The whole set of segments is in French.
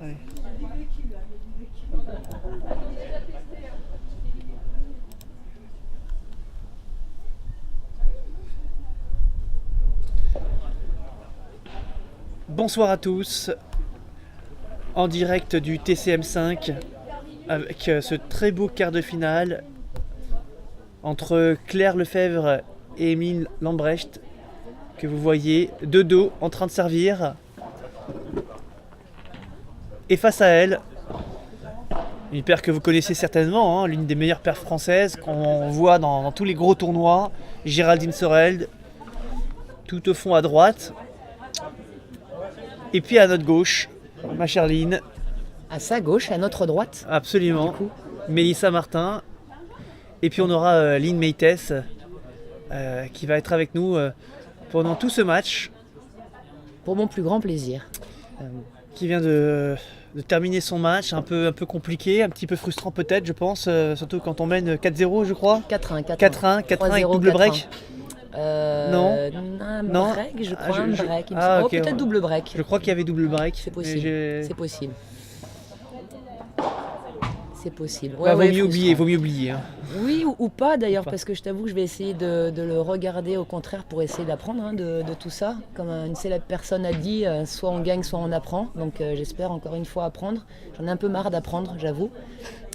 Ouais. Bonsoir à tous, en direct du TCM5 avec ce très beau quart de finale entre Claire Lefebvre et Émile Lambrecht que vous voyez de dos en train de servir. Et face à elle, une paire que vous connaissez certainement, hein, l'une des meilleures paires françaises qu'on voit dans tous les gros tournois, Géraldine Soreld, tout au fond à droite. Et puis à notre gauche, ma chère Lynn. À sa gauche, à notre droite. Absolument. Mélissa Martin. Et puis on aura Lynn Meites qui va être avec nous pendant tout ce match. Pour mon plus grand plaisir. Qui vient de terminer son match, un peu compliqué, un petit peu frustrant peut-être, je pense, surtout quand on mène 4-0, je crois. 4-1, 4-1 avec double break. Non. Un break, je crois, un break. Okay. Peut-être double break. Je crois qu'il y avait double break. C'est possible. C'est possible. C'est possible. Ouais, vaut mieux oublier. Hein. Oui, ou pas d'ailleurs, parce que je t'avoue que je vais essayer de le regarder au contraire pour essayer d'apprendre de tout ça. Comme une célèbre personne a dit, soit on gagne, soit on apprend. Donc j'espère encore une fois apprendre. J'en ai un peu marre d'apprendre, j'avoue.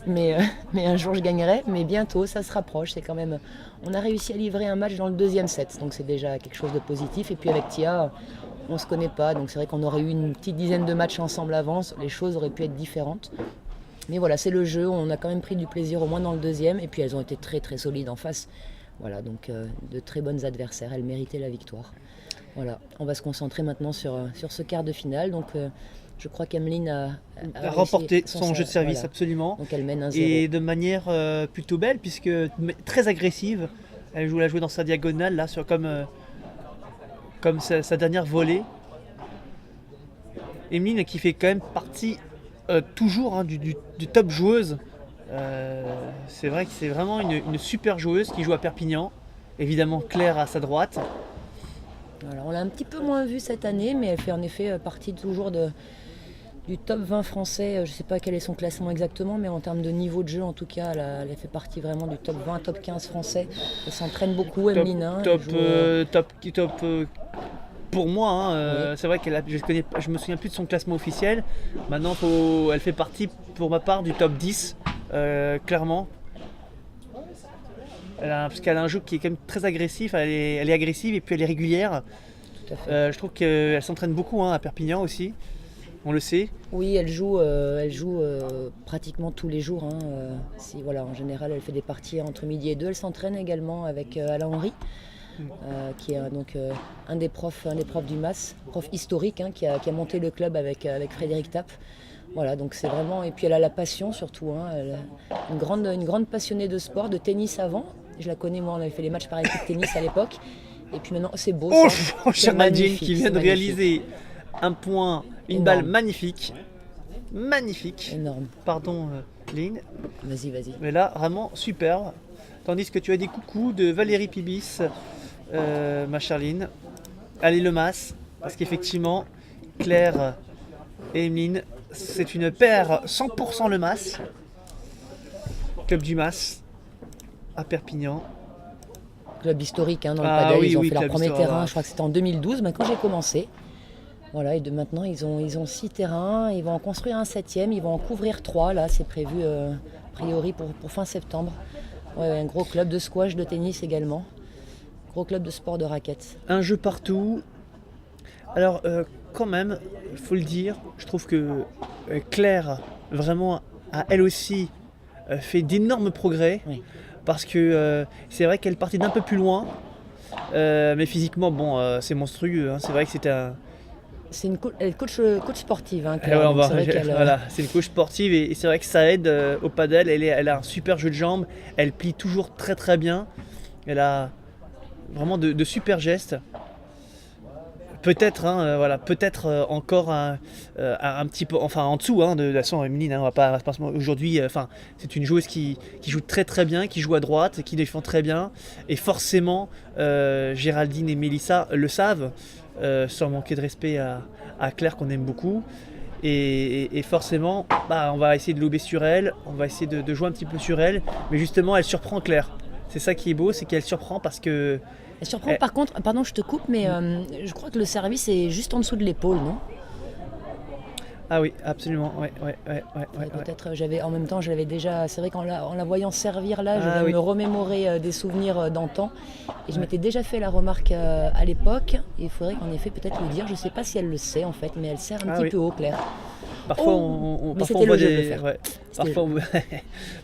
Mais un jour je gagnerai, mais bientôt ça se rapproche. C'est quand même. On a réussi à livrer un match dans le deuxième set, donc c'est déjà quelque chose de positif. Et puis avec Tia, on se connaît pas, donc c'est vrai qu'on aurait eu une petite dizaine de matchs ensemble avant, les choses auraient pu être différentes. Mais voilà, c'est le jeu, on a quand même pris du plaisir au moins dans le deuxième, et puis elles ont été très très solides en face. Voilà, donc de très bonnes adversaires, elles méritaient la victoire. Voilà, on va se concentrer maintenant sur ce quart de finale. Donc je crois qu'Emeline a remporté son jeu de service, voilà. Absolument. Donc elle mène 1-0. Et de manière plutôt belle, puisque très agressive. Elle l'a joué dans sa diagonale, là, comme sa dernière volée. Emeline qui fait quand même partie toujours du top joueuse. C'est vrai que c'est vraiment une super joueuse qui joue à Perpignan. Évidemment Claire à sa droite. Voilà, on l'a un petit peu moins vue cette année, mais elle fait en effet partie toujours du top 20 français. Je ne sais pas quel est son classement exactement, mais en termes de niveau de jeu, en tout cas, elle fait partie vraiment du top 20, top 15 français. Elle s'entraîne beaucoup, Emeline. Top pour moi, hein, oui. C'est vrai je me souviens plus de son classement officiel. Maintenant, elle fait partie, pour ma part, du top 10, clairement. Parce qu'elle a un jeu qui est quand même très agressif. Elle est agressive et puis elle est régulière. Tout à fait. Je trouve qu'elle s'entraîne beaucoup à Perpignan aussi. On le sait. Oui, elle joue pratiquement tous les jours. En général, elle fait des parties entre midi et 2. Elle s'entraîne également avec Alain Henry. Qui est un des profs du MAS, prof historique, qui a monté le club avec Frédéric Tapp. Voilà, donc c'est vraiment. Et puis elle a la passion surtout. Elle a une grande passionnée de sport, de tennis avant. Je la connais, moi, on avait fait les matchs par équipe de tennis à l'époque. Et puis maintenant, c'est beau. Géraldine qui vient de réaliser un point, une balle magnifique. Magnifique. Énorme. Pardon, Lynn. Vas-y. Mais là, vraiment superbe. Tandis que tu as des coucous de Valérie Pibis. Ma chère Lynn, allez le MAS, parce qu'effectivement Claire et Emeline, c'est une paire 100% le MAS, club du MAS à Perpignan. Club historique dans le padel, ils ont fait leur premier terrain, voilà. Je crois que c'était en 2012, quand j'ai commencé. Voilà, et maintenant ils ont 6 terrains, ils vont en construire un 7e, ils vont en couvrir 3, là c'est prévu a priori pour fin septembre. Ouais, un gros club de squash, de tennis également. Gros club de sport de raquettes. Un jeu partout. Alors quand même, il faut le dire, je trouve que Claire vraiment a elle aussi fait d'énormes progrès. Oui. Parce que c'est vrai qu'elle partait d'un peu plus loin. Mais physiquement, c'est monstrueux. C'est vrai que c'était un... C'est une coach sportive. Claire, c'est une coach sportive et c'est vrai que ça aide au padel. Elle a un super jeu de jambes. Elle plie toujours très très bien. Elle a vraiment de super gestes. Peut-être, encore un petit peu, enfin en dessous de la façon Emeline. On va pas aujourd'hui. C'est une joueuse qui joue très très bien, qui joue à droite, qui défend très bien. Et forcément, Géraldine et Mélissa le savent. Sans manquer de respect à Claire qu'on aime beaucoup. Et forcément, on va essayer de lober sur elle, on va essayer de jouer un petit peu sur elle, mais justement elle surprend Claire. C'est ça qui est beau, c'est qu'elle surprend parce que... Elle surprend par contre, pardon je te coupe, mais je crois que le service est juste en dessous de l'épaule, non? Ah oui, absolument, ouais. Peut-être en même temps, je l'avais déjà. C'est vrai qu'en la voyant servir là, je vais oui. me remémorer des souvenirs d'antan. Et je m'étais déjà fait la remarque à l'époque. Et il faudrait qu'en effet peut-être le dire. Je ne sais pas si elle le sait en fait, mais elle sert un petit peu haut, Claire. Parfois, Mais parfois c'était on voit le jeu de le des, faire. ouais. C'était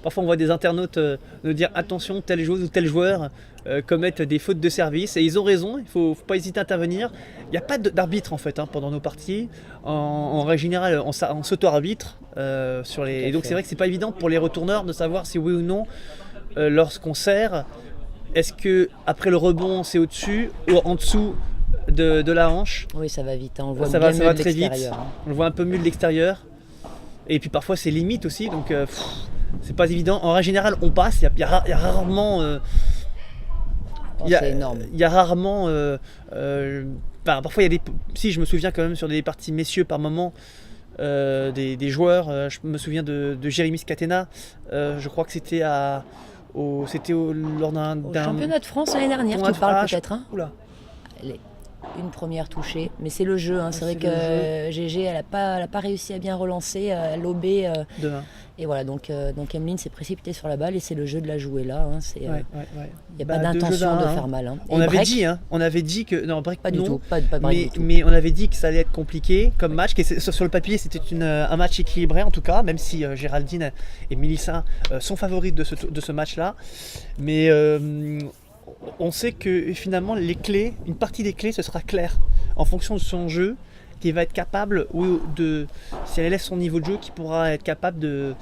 Parfois on voit des internautes nous dire attention, telle joueuse ou tel joueur commettent des fautes de service, et ils ont raison. Il faut pas hésiter à intervenir. Il n'y a pas d'arbitre en fait pendant nos parties. En règle générale, on s'auto-arbitre sur les. Et donc c'est vrai que c'est pas évident pour les retourneurs de savoir si oui ou non lorsqu'on sert, est-ce que après le rebond c'est au-dessus ou en dessous de la hanche. Oui, ça va vite. On le voit ça bien va mieux de très vite. l'extérieur. On le voit un peu mieux de l'extérieur. Et puis parfois c'est limite aussi, donc c'est pas évident. En règle générale, on passe. Il y a rarement. C'est énorme. Il y a rarement. Parfois il y a des. Si je me souviens quand même sur des parties messieurs par moment. Des joueurs, je me souviens de Jérémy Scatena, je crois que c'était lors d'un championnat de France l'année dernière, tu parles peut-être hein. Oula. Une première touchée, mais c'est le jeu. Hein. C'est vrai que GG, elle n'a pas réussi à bien relancer, à lober. Et voilà, donc Emeline s'est précipitée sur la balle et c'est le jeu de la jouer là. Hein. Il n'y a pas d'intention de faire mal. Hein. On avait dit que. Non, break, pas du non, tout. Pas break du tout. Mais on avait dit que ça allait être compliqué comme match. Sur le papier, c'était un match équilibré en tout cas, même si Géraldine et Mélissa sont favorites de ce match-là. Mais. On sait que finalement une partie des clés ce sera Claire en fonction de son jeu, qui va être capable, si elle élève son niveau de jeu, qui pourra être capable de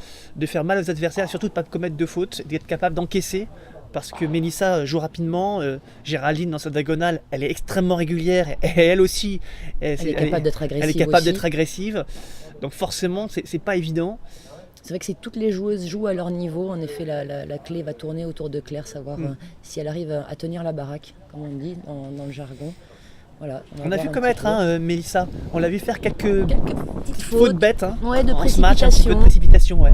faire mal aux adversaires, surtout de ne pas commettre de fautes, d'être capable d'encaisser, parce que Mélissa joue rapidement, Géraldine dans sa diagonale, elle est extrêmement régulière, et elle aussi, elle est capable d'être agressive. Elle est capable d'être agressive, donc forcément c'est pas évident. C'est vrai que si toutes les joueuses jouent à leur niveau, en effet, la clé va tourner autour de Claire, savoir si elle arrive à tenir la baraque, comme on dit dans le jargon. Voilà, on a vu commettre Mélissa, on l'a vu faire quelques petites fautes bêtes de en ce match, un petit peu de précipitation. Ouais.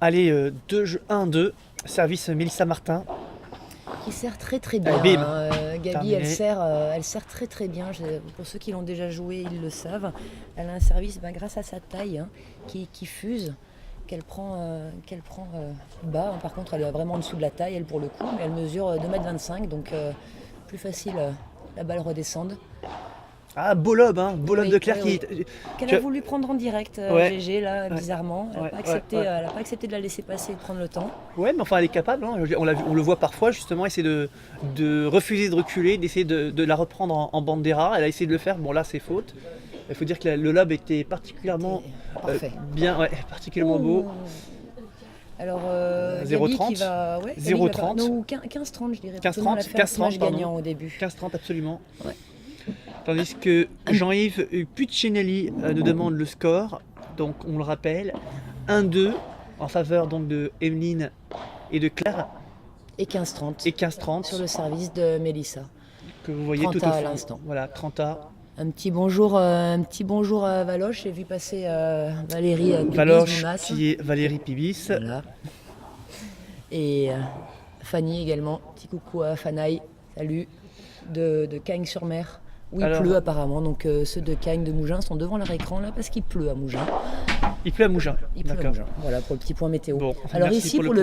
Allez, 1-2, service Mélissa Martin. Qui sert très très bien. Gabi, elle sert très très bien. Pour ceux qui l'ont déjà joué, ils le savent. Elle a un service grâce à sa taille qui fuse, qu'elle prend bas. Par contre, elle est vraiment en dessous de la taille, elle pour le coup. Mais elle mesure 2,25 m, donc plus facile la balle redescende. Ah, beau lob de Claire qu'elle a voulu prendre en direct, GG, là, bizarrement. Elle n'a pas accepté de la laisser passer et de prendre le temps. Ouais, mais enfin, elle est capable. Hein. On le voit parfois, justement, essayer de refuser de reculer, d'essayer de la reprendre en bandera. Elle a essayé de le faire. Bon, là, c'est faute. Il faut dire que le lob était particulièrement bien, particulièrement beau. Alors, 0,30 qui va... 0,30 Non, 15,30, je dirais. 15,30 gagnant au début. 15,30, absolument. Ouais. Tandis que Jean-Yves Puccinelli nous demande le score. Donc on le rappelle, 1-2 en faveur donc de Emeline et de Claire. Et 15,30. Et 15,30 sur le service de Mélissa. Que vous voyez tout au fond. à l'instant. Voilà, 30A. Un petit bonjour à Valoche. J'ai vu passer Valérie Pibis. Valoche qui est Valérie Pibis. Voilà. Et Fanny également. Petit coucou à Fanaï. Salut. De Cagnes-sur-Mer. Où il pleut apparemment, donc ceux de Cagnes de Mougins sont devant leur écran là parce qu'il pleut à Mougins. Il pleut à Mougins. Voilà pour le petit point météo. Bon, alors ici pour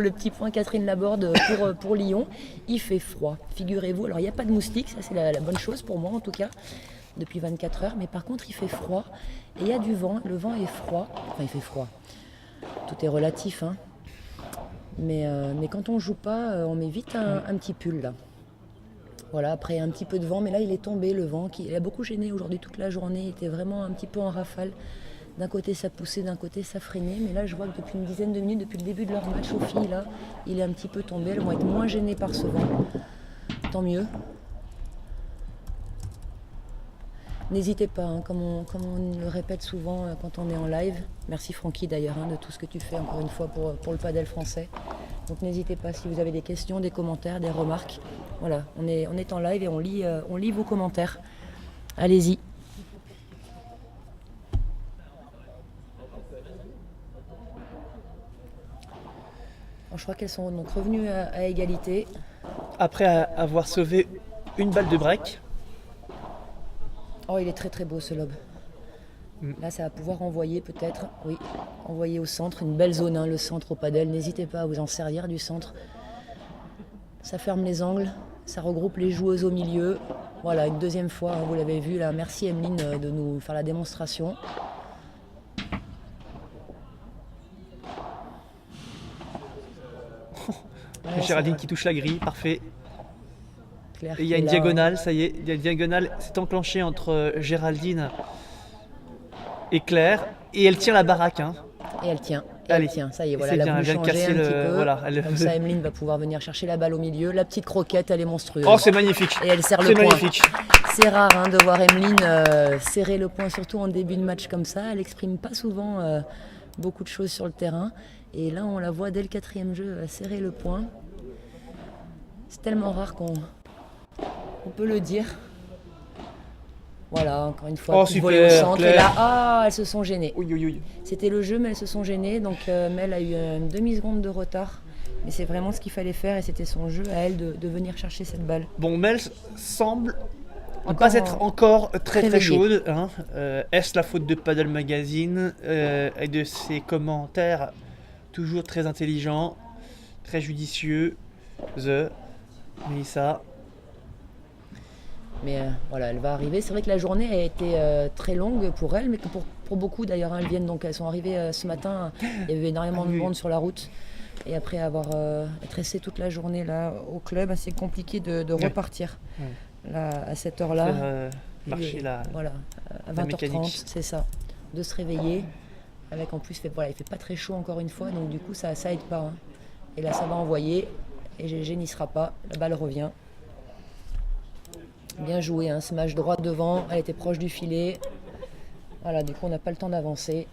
le petit point Catherine Laborde pour Lyon, il fait froid. Figurez-vous, alors il n'y a pas de moustiques, ça c'est la bonne chose pour moi en tout cas, depuis 24 heures, mais par contre il fait froid et il y a du vent, le vent est froid, enfin il fait froid, tout est relatif, hein. Mais quand on joue pas, on met vite un petit pull là. Voilà, après un petit peu de vent, mais là il est tombé le vent, il a beaucoup gêné aujourd'hui toute la journée, il était vraiment un petit peu en rafale. D'un côté ça poussait, d'un côté ça freinait, mais là je vois que depuis une dizaine de minutes, depuis le début de leur match aux filles, là, il est un petit peu tombé, elles vont être moins gênées par ce vent, tant mieux. N'hésitez pas, hein, comme on le répète souvent quand on est en live, merci Francky d'ailleurs de tout ce que tu fais encore une fois pour le padel français. Donc n'hésitez pas si vous avez des questions, des commentaires, des remarques. Voilà, on est en live et on lit vos commentaires. Allez-y. Bon, je crois qu'elles sont donc revenues à égalité. Après avoir sauvé une balle de break. Oh, il est très très beau ce lob. Là, ça va pouvoir envoyer peut-être, oui, envoyer au centre, une belle zone, hein, le centre au padel. N'hésitez pas à vous en servir du centre. Ça ferme les angles, ça regroupe les joueuses au milieu. Voilà, une deuxième fois, hein, vous l'avez vu là. Merci Emeline de nous faire la démonstration. Géraldine qui touche la grille, parfait. Claire Et il y a qui une est là, diagonale, ça y est, il y a une diagonale, c'est enclenché entre Géraldine et Claire. Et elle tient la baraque. Hein. Et elle tient. Et Allez. elle tient. Ça y est, voilà, C'est elle a bien, voulu elle vient de changer casser un petit peu. voilà, Comme ça, Emeline va pouvoir venir chercher la balle au milieu. La petite croquette, elle est monstrueuse. Oh, c'est magnifique. Et elle serre le C'est point. magnifique. C'est rare hein, de voir Emeline serrer le point, surtout en début de match comme ça. Elle exprime pas souvent beaucoup de choses sur le terrain. Et là, on la voit dès le 4e jeu serrer le point. C'est tellement rare qu'on peut le dire. Voilà, encore une fois, Oh, coup de super, volée au centre. Claire. Et là, elles se sont gênées. Oui, oui, oui. C'était le jeu, mais elles se sont gênées. Donc, Mel a eu une demi-seconde de retard. Mais c'est vraiment ce qu'il fallait faire. Et c'était son jeu à elle de venir chercher cette balle. Bon, Mel semble ne Encore pas être encore très réveillée. chaude. Hein. Est-ce la faute de Paddle Magazine et de ses commentaires toujours très intelligents, très judicieux. Mélissa. Mais voilà, elle va arriver. C'est vrai que la journée a été très longue pour elle, mais que pour beaucoup d'ailleurs, hein, elles sont arrivées ce matin. Il y avait énormément de monde sur la route. Et après avoir être resté toute la journée là au club, c'est compliqué de repartir là, à cette heure-là. Marcher là. Voilà, à la 20h30, mécanique. c'est ça. De se réveiller. Avec en plus, il fait pas très chaud encore une fois, donc du coup ça aide pas. Hein. Et là, ça va envoyer. Et GG n'y sera pas. La balle revient. Bien joué, hein, smash droit devant, elle était proche du filet. Voilà, du coup on n'a pas le temps d'avancer.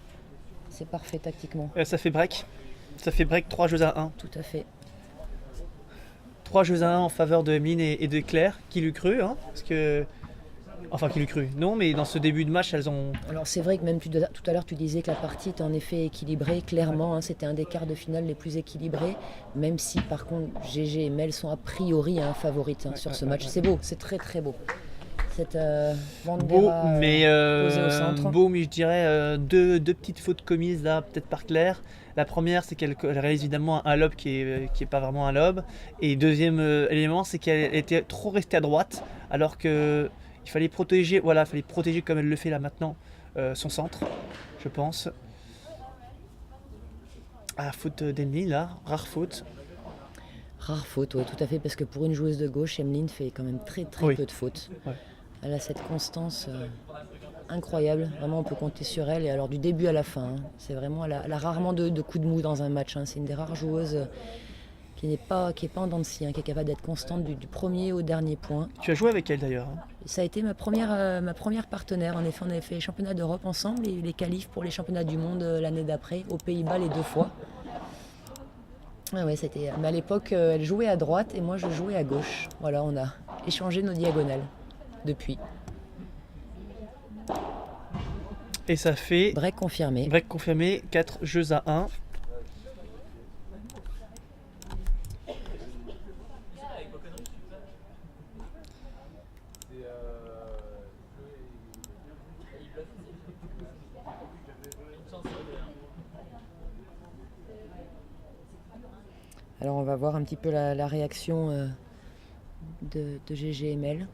C'est parfait tactiquement. Ça fait break. Ça fait break 3 jeux à 1. Tout à fait. 3 jeux à 1 en faveur de Emeline et de Claire, qui l'eût cru. Hein, parce que... Enfin, qui l'eût cru. Non, mais dans ce début de match, elles ont... Alors c'est vrai que même tout à l'heure tu disais que la partie était en effet équilibrée. Clairement, hein, c'était un des quarts de finale les plus équilibrés. Même si par contre GG et Mel sont a priori favorites sur ce match. C'est beau, c'est très très beau. Cette beau, Bandera mais posée au centre. beau, mais je dirais deux petites fautes commises là, peut-être par Claire. La première, c'est qu'elle réalise évidemment un lob qui est pas vraiment un lob. Et deuxième élément, c'est qu'elle était trop restée à droite, alors que il fallait protéger, voilà, fallait protéger comme elle le fait là maintenant son centre, je pense. Ah, faute d'Emeline là, rare faute. Rare faute, oui, tout à fait, parce que pour une joueuse de gauche, Emeline fait quand même très Oui. peu de fautes. Ouais. Elle a cette constance incroyable, vraiment on peut compter sur elle, et alors du début à la fin. Hein. C'est vraiment, elle a rarement de coups de mou dans un match. Hein. C'est une des rares joueuses qui n'est pas en dents de scie, hein, qui est capable d'être constante du premier au dernier point. Tu as joué avec elle d'ailleurs. Hein. Ça a été ma première partenaire. En effet, on avait fait les championnats d'Europe ensemble et les qualifs pour les championnats du monde l'année d'après, aux Pays-Bas les 2 fois. Ouais, c'était. Mais à l'époque, elle jouait à droite et moi je jouais à gauche. Voilà, on a échangé nos diagonales depuis. Et ça fait Break confirmé. break confirmé, 4 jeux à 1. Alors on va voir un petit peu la réaction de GG et Mel,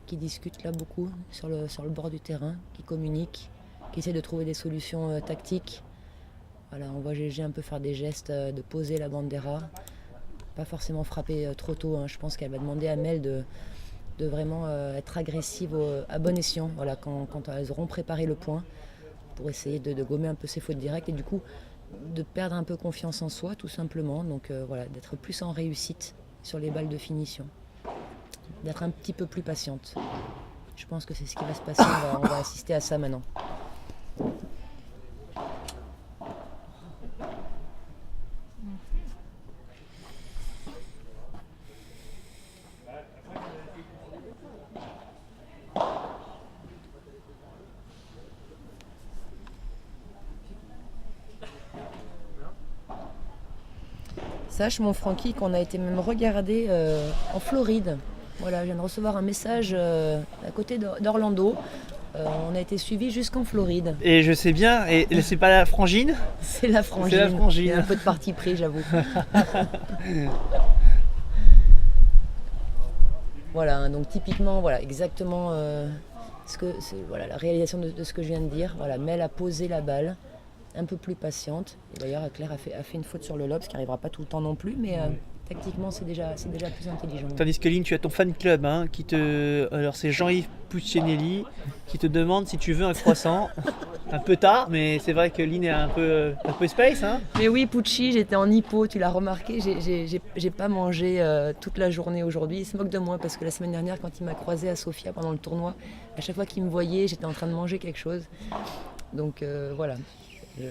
qui discutent là beaucoup sur le bord du terrain, qui communiquent, qui essaient de trouver des solutions tactiques. Voilà, on voit GG un peu faire des gestes de poser la bandera, pas forcément frapper trop tôt. Hein. Je pense qu'elle va demander à Mel de vraiment être agressive à bon escient, voilà, quand elles auront préparé le point, pour essayer de gommer un peu ses fautes directes et du coup de perdre un peu confiance en soi tout simplement, donc voilà, d'être plus en réussite sur les balles de finition, d'être un petit peu plus patiente. Je pense que c'est ce qui va se passer, on va assister à ça maintenant. Sache, mon Francky, qu'on a été même regardé en Floride. Voilà, je viens de recevoir un message à côté d'Orlando. On a été suivis jusqu'en Floride. Et je sais bien, et c'est pas la frangine? C'est la frangine. C'est la frangine. Il y a un peu de parti pris, j'avoue. Voilà, hein, donc typiquement, voilà, exactement voilà, la réalisation de ce que je viens de dire. Voilà, Mel a posé la balle, un peu plus patiente. Et d'ailleurs, Claire a fait une faute sur le lob, ce qui n'arrivera pas tout le temps non plus, mais tactiquement, c'est déjà plus intelligent. Tandis que Lynn, tu as ton fan club, hein, alors c'est Jean-Yves Puccinelli qui te demande si tu veux un croissant. Un peu tard, mais c'est vrai que Lynn est un peu space, hein. Mais oui, Pucci, j'étais en hypo, tu l'as remarqué, j'ai pas mangé toute la journée aujourd'hui. Il se moque de moi parce que la semaine dernière, quand il m'a croisé à Sofia pendant le tournoi, à chaque fois qu'il me voyait, j'étais en train de manger quelque chose. Donc voilà, il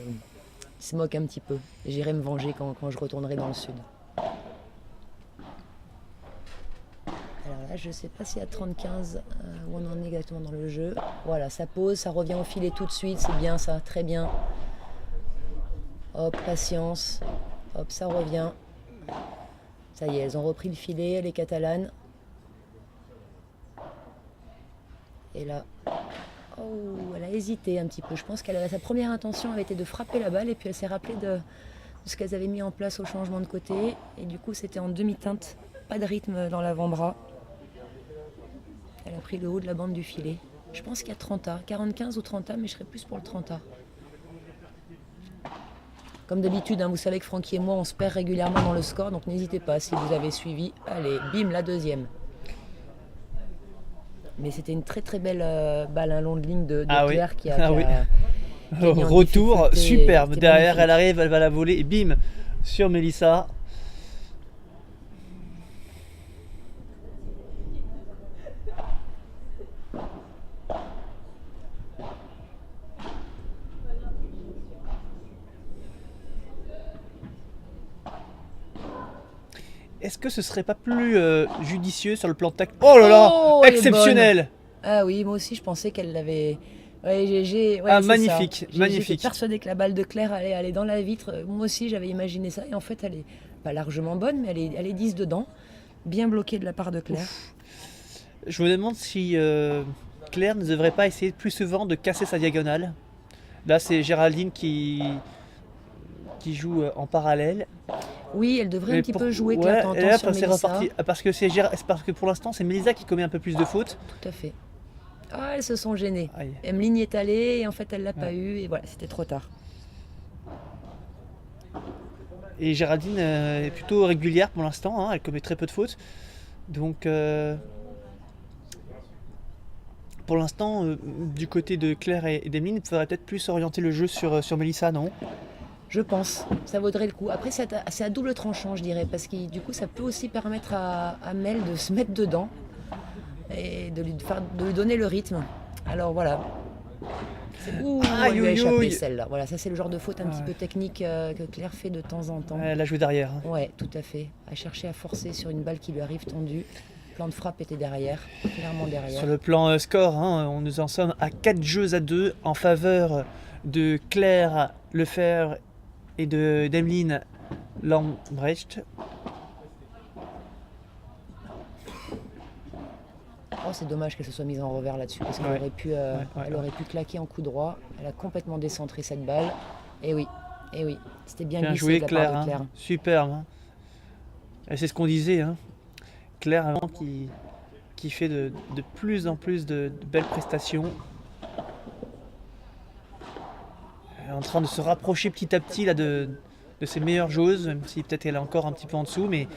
se moque un petit peu. J'irai me venger quand je retournerai dans le sud. Alors là, je ne sais pas si à 30-15 où on en est exactement dans le jeu. Voilà, ça pose, ça revient au filet tout de suite, c'est bien ça, très bien. Hop, patience. Hop, ça revient. Ça y est, elles ont repris le filet, les catalanes. Et là, oh, elle a hésité un petit peu. Je pense que sa première intention avait été de frapper la balle et puis elle s'est rappelée de ce qu'elles avaient mis en place au changement de côté. Et du coup, c'était en demi-teinte, pas de rythme dans l'avant-bras. Elle a pris le haut de la bande du filet. Je pense qu'il y a 30A, 45 ou 30A, mais je serais plus pour le 30A. Comme d'habitude, hein, vous savez que Francky et moi, on se perd régulièrement dans le score, donc n'hésitez pas, si vous avez suivi, allez, bim, la deuxième. Mais c'était une très très belle balle, un long de ligne de Claire oui. qui a retour, superbe. Derrière, magnifique. elle arrive, elle va la voler, et bim, sur Melissa. Est-ce que ce serait pas plus judicieux sur le plan tactique? Oh là là, elle est exceptionnel! Ah oui, moi aussi je pensais qu'elle l'avait. Ouais, magnifique, ça. magnifique. J'étais persuadée que la balle de Claire allait aller dans la vitre. Moi aussi j'avais imaginé ça. Et en fait, elle est pas largement bonne, mais elle est 10 dedans. Bien bloquée de la part de Claire. Ouf. Je me demande si Claire ne devrait pas essayer plus souvent de casser sa diagonale. Là, c'est Géraldine qui joue en parallèle. Oui, elle devrait un petit peu jouer Claire, quand on entend sur Melissa. Parce que pour l'instant, c'est Melissa qui commet un peu plus de fautes. Tout à fait. Ah, elles se sont gênées. Aïe. Emeline y est allée et en fait, elle l'a pas eu. Et voilà, c'était trop tard. Et Géraldine est plutôt régulière pour l'instant, hein, elle commet très peu de fautes. Donc, pour l'instant, du côté de Claire et d'Emeline, il faudrait peut-être plus orienter le jeu sur Melissa, non? Je pense, ça vaudrait le coup. Après, c'est à double tranchant, je dirais, parce que du coup, ça peut aussi permettre à Mel de se mettre dedans et de lui donner le rythme. Alors voilà. Elle lui a échappé celle-là. Voilà, ça c'est le genre de faute un petit peu technique que Claire fait de temps en temps. Elle a joué derrière. Ouais, tout à fait. À chercher à forcer sur une balle qui lui arrive tendue. Le plan de frappe était derrière, clairement derrière. Sur le plan score, hein, nous en sommes à 4 jeux à 2 en faveur de Claire Lefebvre et d'Emeline Lambrecht. Oh, c'est dommage qu'elle se soit mise en revers là-dessus parce qu'elle aurait pu, aurait pu claquer en coup droit. Elle a complètement décentré cette balle. Et oui, c'était bien glissé joué, de la Claire, part de Claire. Hein. Superbe. Hein. Et c'est ce qu'on disait. Hein. Claire qui fait de plus en plus de belles prestations. Elle est en train de se rapprocher petit à petit là, de ses meilleures joueuses, même si peut-être elle est encore un petit peu en dessous, mais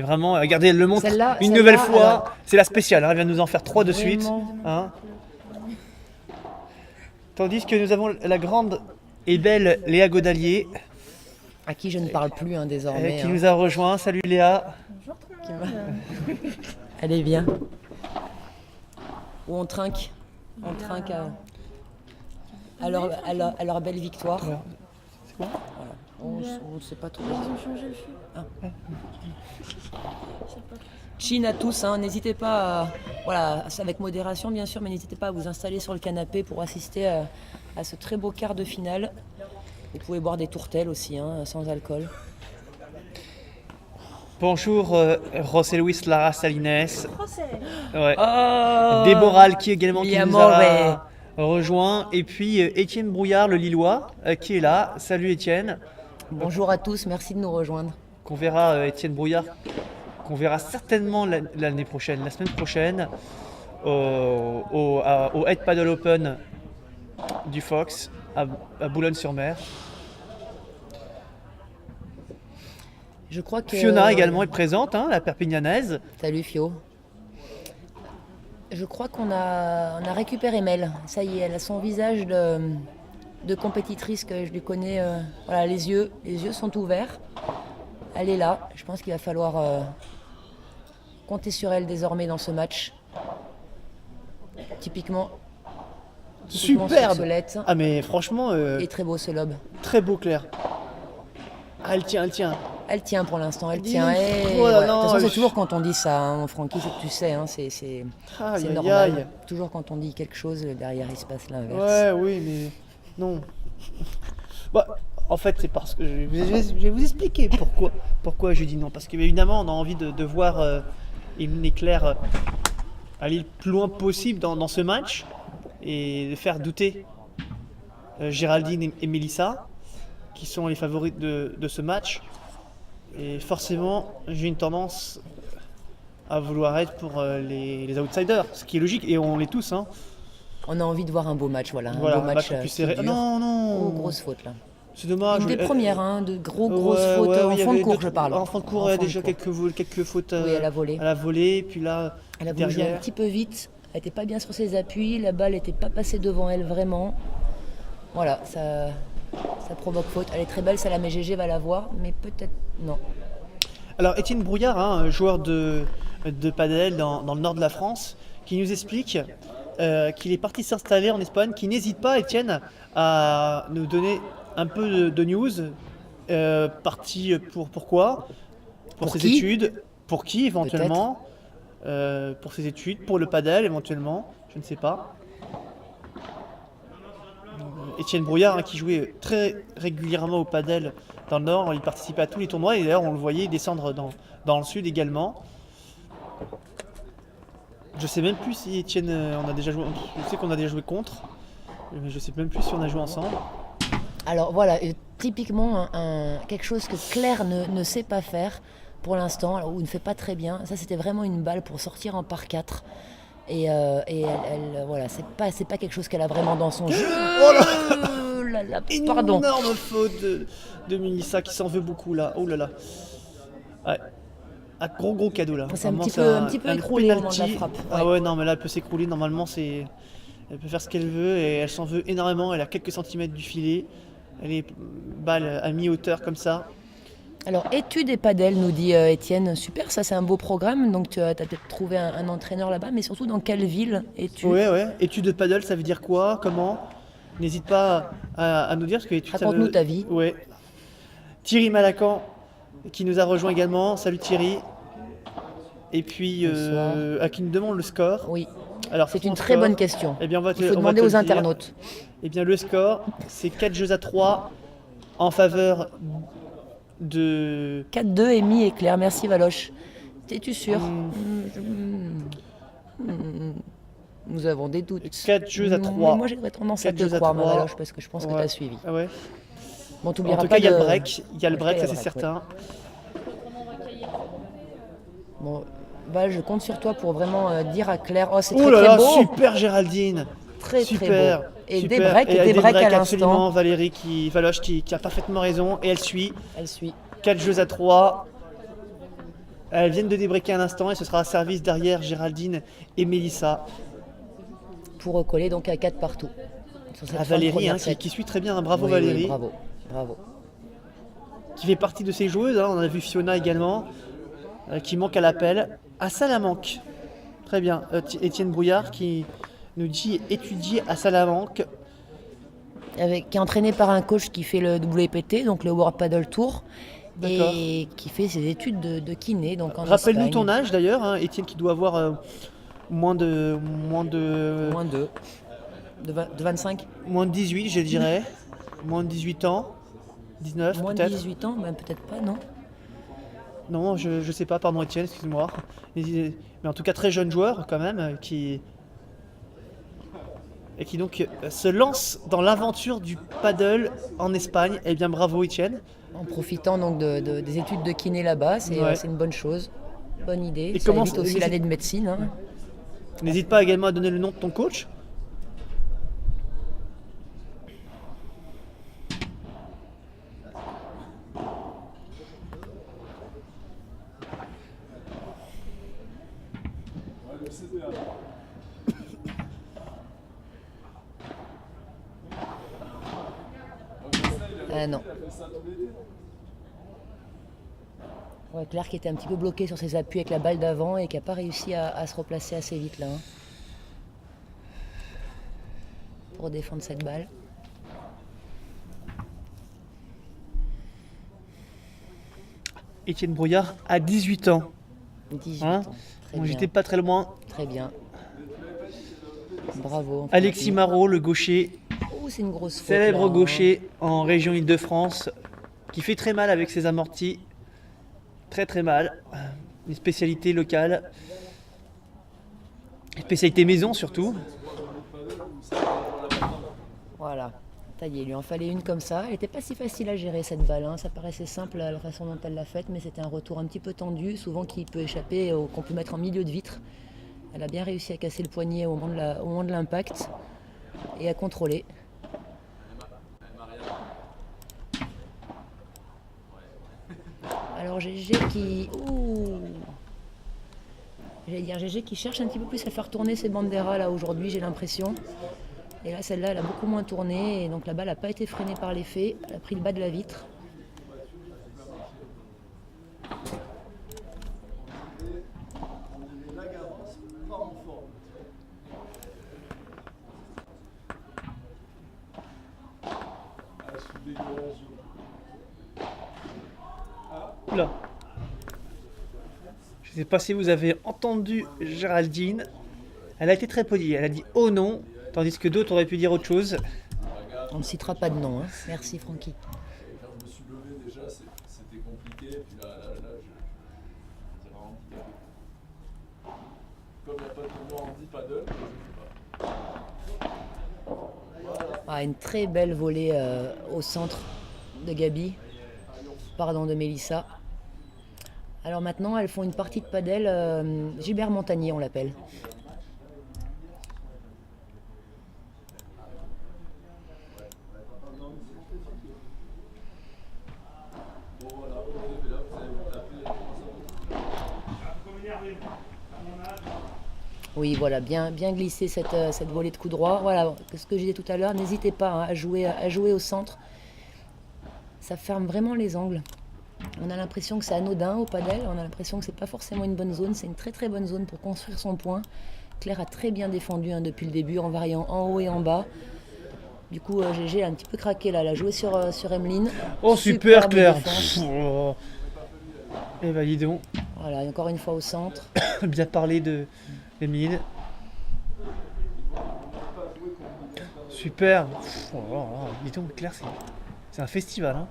vraiment, regardez, elle le montre une nouvelle fois. Alors, c'est la spéciale, hein, elle vient de nous en faire 3 de suite. Hein. Tandis que nous avons la grande et belle Léa Godalier. À qui je ne parle plus désormais. Qui nous a rejoint. Salut Léa. Bonjour. Allez, viens. Où on trinque. On trinque à leur belle victoire. Alors, c'est quoi ? Voilà. On ne sait pas trop. Ils ont changé le feu. Ah. Chine à tous, n'hésitez pas, voilà, avec modération bien sûr, mais n'hésitez pas à vous installer sur le canapé pour assister à ce très beau quart de finale. Vous pouvez boire des tourtelles aussi, sans alcool. Bonjour José Luis Lara Salines. José. Ouais. Oh, Déborah Alki également qui mi nous amore. a rejoint. Et puis Étienne Brouillard, le Lillois, qui est là. Salut Étienne. Bonjour à tous, merci de nous rejoindre. Qu'on verra Étienne Brouillard, qu'on verra certainement l'année prochaine, la semaine prochaine, au Head Paddle Open du Fox à Boulogne-sur-Mer. Je crois que Fiona également est présente, hein, la Perpignanaise. Salut Fio. Je crois qu'on a récupéré Mel. Ça y est, elle a son visage de compétitrice que je lui connais. Voilà, les yeux sont ouverts. Elle est là. Je pense qu'il va falloir compter sur elle désormais dans ce match. Typiquement Superbe. Solette. Ah mais franchement, Et très beau ce lobe. très beau Claire. Ah, elle tient. Elle tient pour l'instant, elle Dis, tient. oh là De là, toute façon, c'est je- toujours quand on dit ça, hein, Francky, tu sais, hein, c'est Aïe, c'est aïe, normal. aïe. Toujours quand on dit quelque chose, derrière il se passe l'inverse. Ouais, oui, mais non. Bah, en fait, c'est parce que je vais vous expliquer pourquoi je dis non. Parce qu'évidemment, on a envie de voir Emeline et Claire aller le plus loin possible dans ce match et de faire douter Géraldine et Mélissa, qui sont les favorites de ce match. Et forcément, j'ai une tendance à vouloir être pour les outsiders, ce qui est logique, et on l'est tous. Hein. On a envie de voir un beau match, voilà. Voilà, un beau match plus qui serré. Ah dure. non. Oh, grosse faute là. C'est dommage. Une des premières, hein, de grosses Ouais, fautes ouais, en il y fond de avait cours, deux- je parle. En fond de cours, En il y a fond de déjà cours. quelques fautes Oui, à la volée. à la volée. Puis là, Elle a voulu jouer un derrière. petit peu vite, elle n'était pas bien sur ses appuis, la balle n'était pas passée devant elle vraiment. Voilà, ça provoque faute. Elle est très belle, ça la met GG va la voir, mais peut-être non. Alors, Étienne Brouillard, hein, joueur de padel dans le nord de la France, qui nous explique qu'il est parti s'installer en Espagne, qui n'hésite pas, Étienne, à nous donner un peu de news. Parti pourquoi Pour Pour ses qui études. Pour qui éventuellement Pour ses études, pour le padel éventuellement, je ne sais pas. Étienne Brouillard, hein, qui jouait très régulièrement au padel dans le Nord, il participait à tous les tournois et d'ailleurs on le voyait descendre dans le Sud également. Je sais même plus si Étienne, on a déjà joué, je sais qu'on a déjà joué contre, mais je sais même plus si on a joué ensemble. Alors voilà, typiquement quelque chose que Claire ne sait pas faire pour l'instant, ou ne fait pas très bien. Ça, c'était vraiment une balle pour sortir en par 4. Et voilà, c'est pas quelque chose qu'elle a vraiment dans son jeu. Oh là, pardon. Énorme faute de Mélissa qui s'en veut beaucoup là. Oh là là. Ouais. Un gros cadeau là. C'est un Vraiment, petit peu écroulé au moment de la penalty. frappe. Ah Ouais. ouais, non, mais là elle peut s'écrouler. Normalement, elle peut faire ce qu'elle veut et elle s'en veut énormément. Elle a quelques centimètres du filet. Elle est balle à mi-hauteur comme ça. Alors, études et padel, nous dit Étienne. Super, ça c'est un beau programme. Donc, tu as peut-être trouvé un entraîneur là-bas, mais surtout dans quelle ville es-tu? Ouais. Études de paddle, ça veut dire quoi? Comment? N'hésite pas à nous dire parce que études, ça Raconte-nous veut- ta vie. Ouais. Thierry Malacan qui nous a rejoint également. Salut Thierry. Et puis Bonsoir. à qui nous demande le score. Oui, Alors c'est ton une très score, bonne question. Eh bien, on va Il faut demander aux internautes. Eh bien, le score, c'est 4 jeux à 3 en faveur de 4-2, Amy et Claire. Merci Valoche. Es-tu sûr? Nous avons des doutes. 4 jeux à Mais 3. moi, j'aurais tendance à 4 te jeux à croire, ma 3. Valoche, parce que je pense que tu Ouais. as suivi. Ah ouais. Bon, En t'oublieras tout pas cas, il y a de- le break. Il y a le En break, tout cas, ça il y c'est a le break, certain. Bon, Val, je compte sur toi pour vraiment dire à Claire. Oh, c'est Oh très là très là, beau. super Géraldine. Très Super. très beau. Et super. des breaks, Et des breaks à absolument. l'instant. Valérie Valoche qui a parfaitement raison et elle suit. Elle suit. 4 jeux à 3. Elles viennent de débreaker un instant et ce sera un service derrière Géraldine et Mélissa. Pour recoller donc à 4 partout. Sur cette À fin de Valérie première hein, set. qui suit très bien. Hein. Bravo Oui, Valérie. oui, bravo, bravo. Qui fait partie de ces joueuses. Hein. On a vu Fiona également, qui manque à l'appel. À Salamanque. Très bien. Étienne Brouillard qui nous dit étudier à Salamanque. Qui est entraîné par un coach qui fait le WPT, donc le World Paddle Tour, D'accord. et qui fait ses études de kiné. Donc en Rappelle-nous Espagne. ton âge d'ailleurs, hein. Étienne qui doit avoir moins de Moins 2. De 25. moins de 18, je dirais. Moins de 18 ans. 19 Moins de peut-être. 18 ans, ben peut-être pas, non. Non, je sais pas, pardon Étienne, excuse-moi. Mais en tout cas, très jeune joueur quand même, et qui donc se lance dans l'aventure du paddle en Espagne. Eh bien, bravo Étienne. En profitant donc des études de kiné là-bas, Ouais. c'est une bonne chose. Bonne idée. Et Ça comment évite aussi l'année de médecine, hein. N'hésite pas également à donner le nom de ton coach. Ah non. Ouais, Claire qui était un petit peu bloquée sur ses appuis avec la balle d'avant et qui n'a pas réussi à se replacer assez vite là, hein, pour défendre cette balle. Étienne Brouillard a 18 ans. 18 Hein ans. Très Bon, bien. j'étais pas très loin. Très bien. Bravo. Alexis Marot, le gaucher, Oh, c'est une grosse faute, célèbre là, hein. gaucher en région Île-de-France, qui fait très mal avec ses amortis. Très très mal. Une spécialité locale. Une spécialité maison surtout. Voilà. Taillé, il lui en fallait une comme ça. Elle n'était pas si facile à gérer cette balle, hein. Ça paraissait simple la façon dont elle l'a faite, mais c'était un retour un petit peu tendu, souvent qui peut échapper, qu'on peut mettre en milieu de vitre. Elle a bien réussi à casser le poignet au moment de l'impact et à contrôler. Alors GG qui... Ouh. J'allais dire GG qui cherche un petit peu plus à faire tourner ses banderas là aujourd'hui, j'ai l'impression. Et là, celle-là, elle a beaucoup moins tourné, et donc la balle n'a pas été freinée par l'effet. Elle a pris le bas de la vitre. Oula. Je ne sais pas si vous avez entendu Géraldine. Elle a été très polie. Elle a dit oh non, tandis que d'autres auraient pu dire autre chose. On ne citera pas de nom, hein. Merci Francky. Quand je me suis levé déjà, c'était compliqué. Puis là, j'ai vraiment dit, comme il n'y a pas de tournoi handi paddle, je sais pas. Ah, une très belle volée au centre de Gabi. Pardon, de Mélissa. Alors maintenant, elles font une partie de padel. Gilbert Montagnier, on l'appelle. Oui, voilà, bien glissé cette volée de coup droit. Voilà, ce que je disais tout à l'heure, n'hésitez pas, hein, à jouer au centre. Ça ferme vraiment les angles. On a l'impression que c'est anodin au padel, on a l'impression que c'est pas forcément une bonne zone. C'est une très très bonne zone pour construire son point. Claire a très bien défendu, hein, depuis le début, en variant en haut et en bas. Du coup, GG a un petit peu craqué là, elle a joué sur Emeline. Oh super Superbe Claire. défense. Oh. Et validons. Voilà, et encore une fois au centre. Bien parlé de Émile. Super. Oh là là, dis donc Claire, c'est un festival. Hein.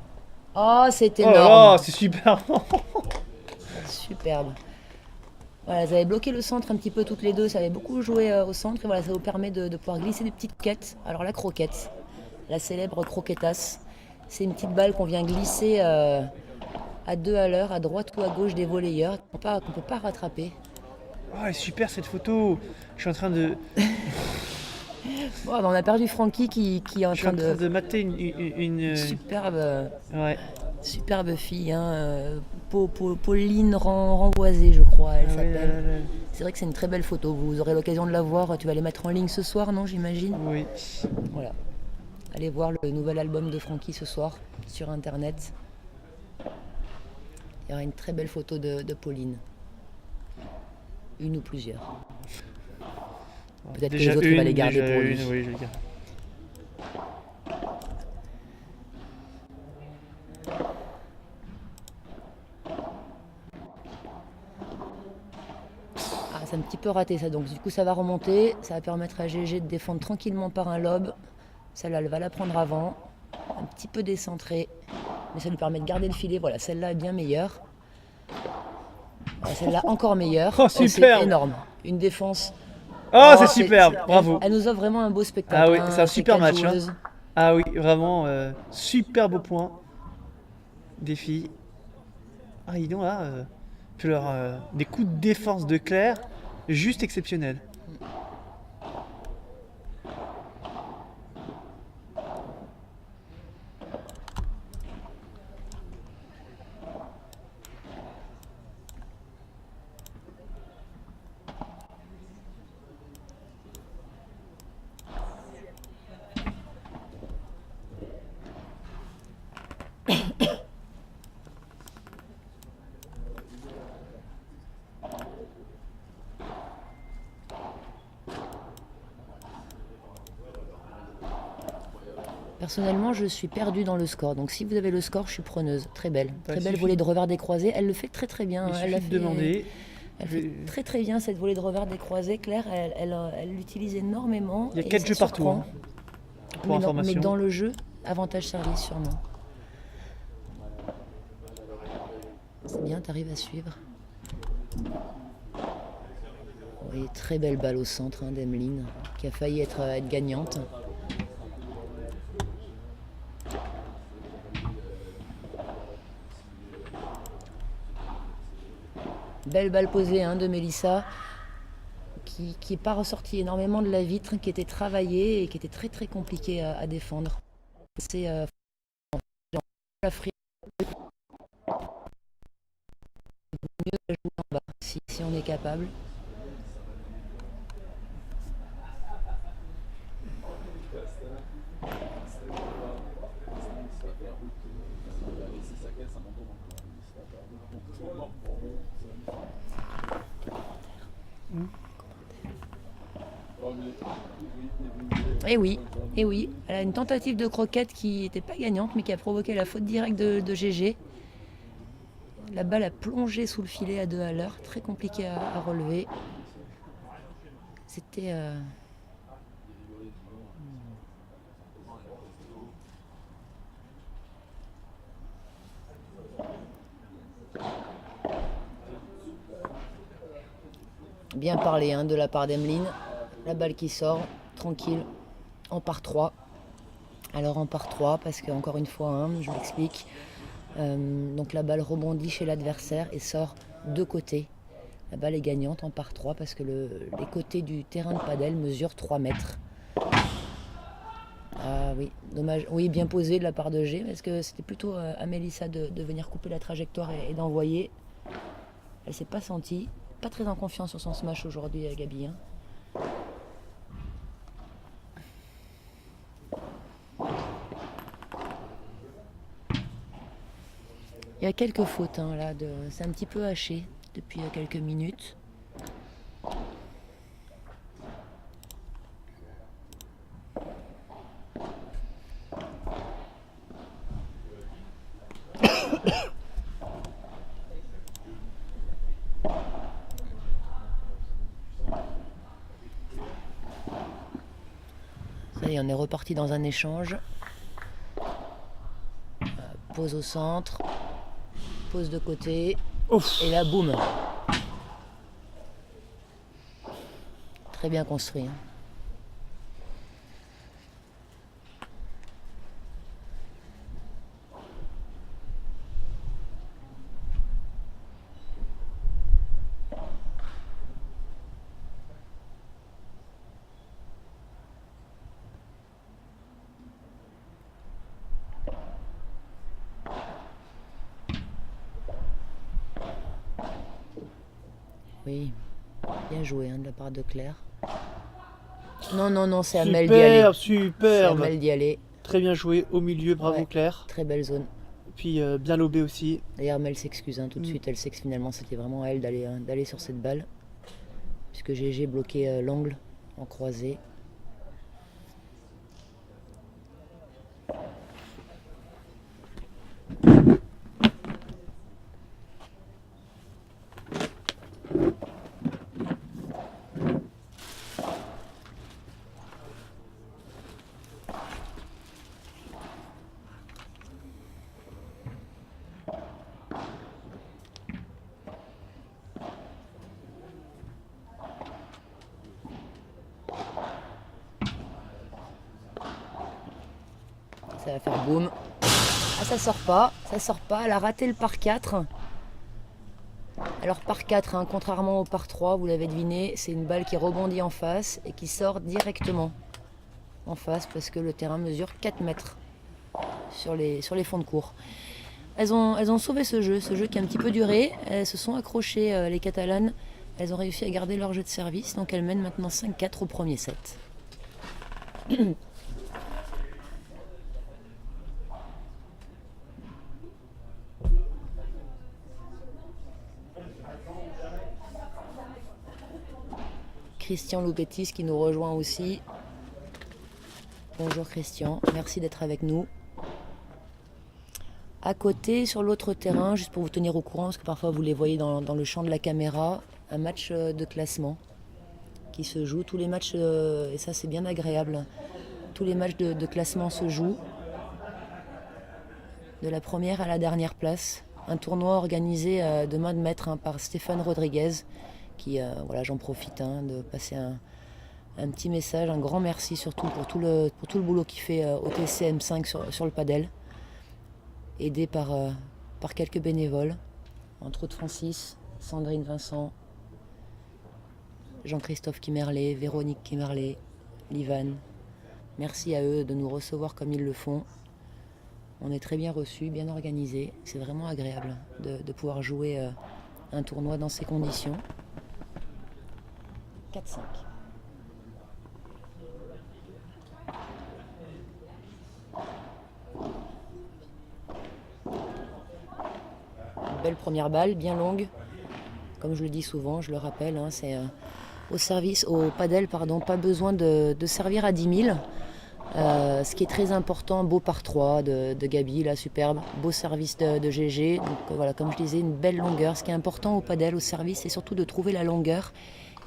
Oh, c'est Oh là énorme. là, c'est super. Superbe. Voilà, elles avaient bloqué le centre un petit peu toutes les deux, ça avait beaucoup joué au centre et voilà, ça vous permet de pouvoir glisser des petites quêtes. Alors la croquette, la célèbre croquetas, c'est une petite balle qu'on vient glisser à 2 à l'heure, à droite ou à gauche des volleyeurs, qu'on peut pas rattraper. Oh, elle est super cette photo. Je suis en train de, Bon, on a perdu Francky qui est en je suis train en train de... de mater une ouais. Superbe fille, hein, Pauline Renvoisée, je crois, elle Ah ouais, s'appelle. là, là, là. C'est vrai que c'est une très belle photo, vous aurez l'occasion de la voir, tu vas les mettre en ligne ce soir, non, j'imagine? Oui. Voilà. Allez voir le nouvel album de Francky ce soir sur internet. Il y aura une très belle photo de Pauline. Une ou plusieurs. Peut-être que les autres, il va les garder déjà pour lui. une, oui, je les garde. Ah, c'est un petit peu raté ça, donc du coup ça va remonter. Ça va permettre à GG de défendre tranquillement par un lob. Celle-là, elle va la prendre avant. Un petit peu décentrée. Mais ça lui permet de garder le filet. Voilà, celle-là est bien meilleure. Et celle-là encore meilleure. Oh, Et c'est superbe. énorme. Une défense. Oh, c'est c'est- superbe, c'est- bravo. Elle nous offre vraiment un beau spectacle. Ah oui, hein, c'est un ces super 4 match, hein. joueuses. Ah oui, vraiment, super beau point des filles. Ah, dis donc là, puis leur, des coups de défense de Claire, juste exceptionnels. Personnellement, je suis perdue dans le score. Donc si vous avez le score, je suis preneuse. Très belle. Bah, Très belle suffit- volée de revers des croisés. Elle le fait très très bien. Il Elle suffit de demander. Elle Je vais- fait très très bien cette volée de revers des croisés. Claire, elle l'utilise énormément. Il y a et 4 ça jeux partout, surprend. hein, pour Mais information. dans le jeu, avantage service sûrement. C'est bien, t'arrives à suivre. Oui, très belle balle au centre d'Emeline, qui a failli être gagnante. Belle balle posée de Mélissa, qui n'est pas ressortie énormément de la vitre, qui était travaillée et qui était très très compliquée à défendre. C'est la frise mieux à jouer en bas, si on est capable. Et oui, elle a une tentative de croquette qui n'était pas gagnante, mais qui a provoqué la faute directe de GG. La balle a plongé sous le filet à 2 à l'heure, très compliqué à relever. C'était... bien parlé de la part d'Emeline. La balle qui sort, tranquille, en part 3. Alors en part 3, parce que encore une fois, je m'explique. Donc la balle rebondit chez l'adversaire et sort de côté. La balle est gagnante en part 3 parce que les côtés du terrain de padel mesurent 3 mètres. Ah oui, dommage. Oui, bien posé de la part de G, parce que c'était plutôt à Mélissa de venir couper la trajectoire et d'envoyer. Elle s'est pas sentie, pas très en confiance sur son smash aujourd'hui, Gabi. Il y a quelques fautes là, c'est un petit peu haché depuis quelques minutes. Ça y est, on est reparti dans un échange. Pose au centre, pose de côté, Ouf. et là, boum. Très bien construit. Oui, bien joué de la part de Claire. Non, c'est Amel d'y aller. C'est Superbe. Amel d'y aller. Très bien joué au milieu, bravo Ouais. Claire. Très belle zone. Puis bien lobé aussi. D'ailleurs, Amel s'excuse tout de suite. Elle sait que finalement, c'était vraiment à elle d'aller sur cette balle. Puisque GG bloquait l'angle en croisé. ça va faire boum. Ah, ça sort pas, elle a raté le par 4. Alors par 4, hein, contrairement au par 3, vous l'avez deviné, c'est une balle qui rebondit en face et qui sort directement en face parce que le terrain mesure 4 mètres sur les fonds de cours. Elles ont sauvé ce jeu qui a un petit peu duré. Elles se sont accrochées, les Catalanes. Elles ont réussi à garder leur jeu de service, donc elles mènent maintenant 5-4 au premier set. Christian Loupetis qui nous rejoint aussi. Bonjour Christian, merci d'être avec nous. À côté, sur l'autre terrain, juste pour vous tenir au courant, parce que parfois vous les voyez dans le champ de la caméra, un match de classement qui se joue. Tous les matchs, et ça c'est bien agréable, tous les matchs de classement se jouent de la première à la dernière place. Un tournoi organisé de main de maître par Stéphane Rodriguez, qui, voilà, j'en profite de passer un petit message, un grand merci surtout pour tout le boulot qu'il fait au TCM5 sur le padel, aidé par quelques bénévoles, entre autres Francis, Sandrine Vincent, Jean-Christophe Kimerlet, Véronique Kimerlet, Livan. Merci à eux de nous recevoir comme ils le font. On est très bien reçus, bien organisés. C'est vraiment agréable de pouvoir jouer un tournoi dans ces conditions. 4-5. Belle première balle, bien longue. Comme je le dis souvent, je le rappelle, c'est au padel, pas besoin de servir à 10 000. Ce qui est très important, beau par 3 de Gabi, là, superbe. Beau service de GG. Donc voilà, comme je disais, une belle longueur. Ce qui est important au padel, au service, c'est surtout de trouver la longueur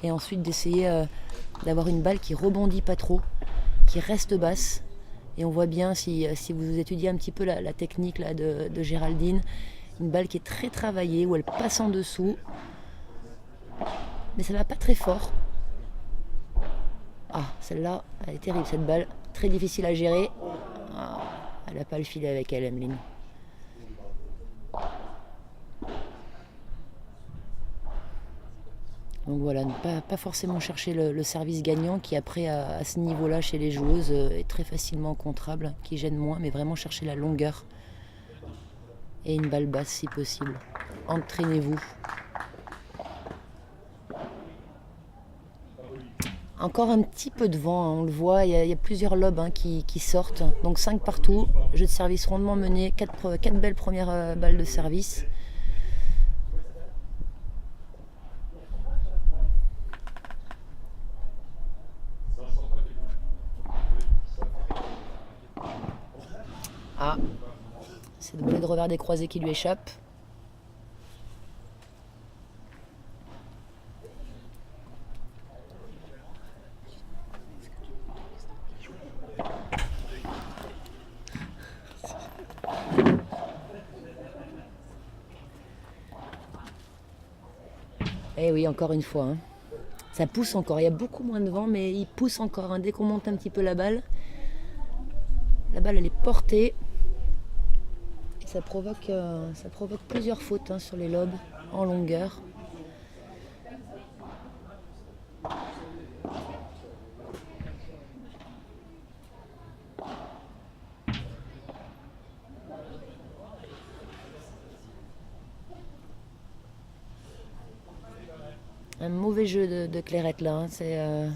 et ensuite d'essayer d'avoir une balle qui rebondit pas trop, qui reste basse. Et on voit bien, si vous étudiez un petit peu la technique là, de Géraldine, une balle qui est très travaillée, où elle passe en dessous. Mais ça va pas très fort. Ah, celle-là, elle est terrible, cette balle. Très difficile à gérer. Ah, elle n'a pas le filet avec elle, Emeline. Donc voilà, ne pas forcément chercher le service gagnant qui après à ce niveau-là chez les joueuses est très facilement contrable, qui gêne moins, mais vraiment chercher la longueur et une balle basse si possible. Entraînez-vous. Encore un petit peu de vent, on le voit, il y a plusieurs lobes qui sortent. Donc 5 partout, jeu de service rondement mené, 4 belles premières balles de service. Ah, c'est le bleu de revers des croisés qui lui échappe. Eh oui, encore une fois. Ça pousse encore. Il y a beaucoup moins de vent, mais il pousse encore. Dès qu'on monte un petit peu la balle elle est portée. Et ça provoque plusieurs fautes sur les lobes en longueur. Un mauvais jeu de Clairette là. C'est un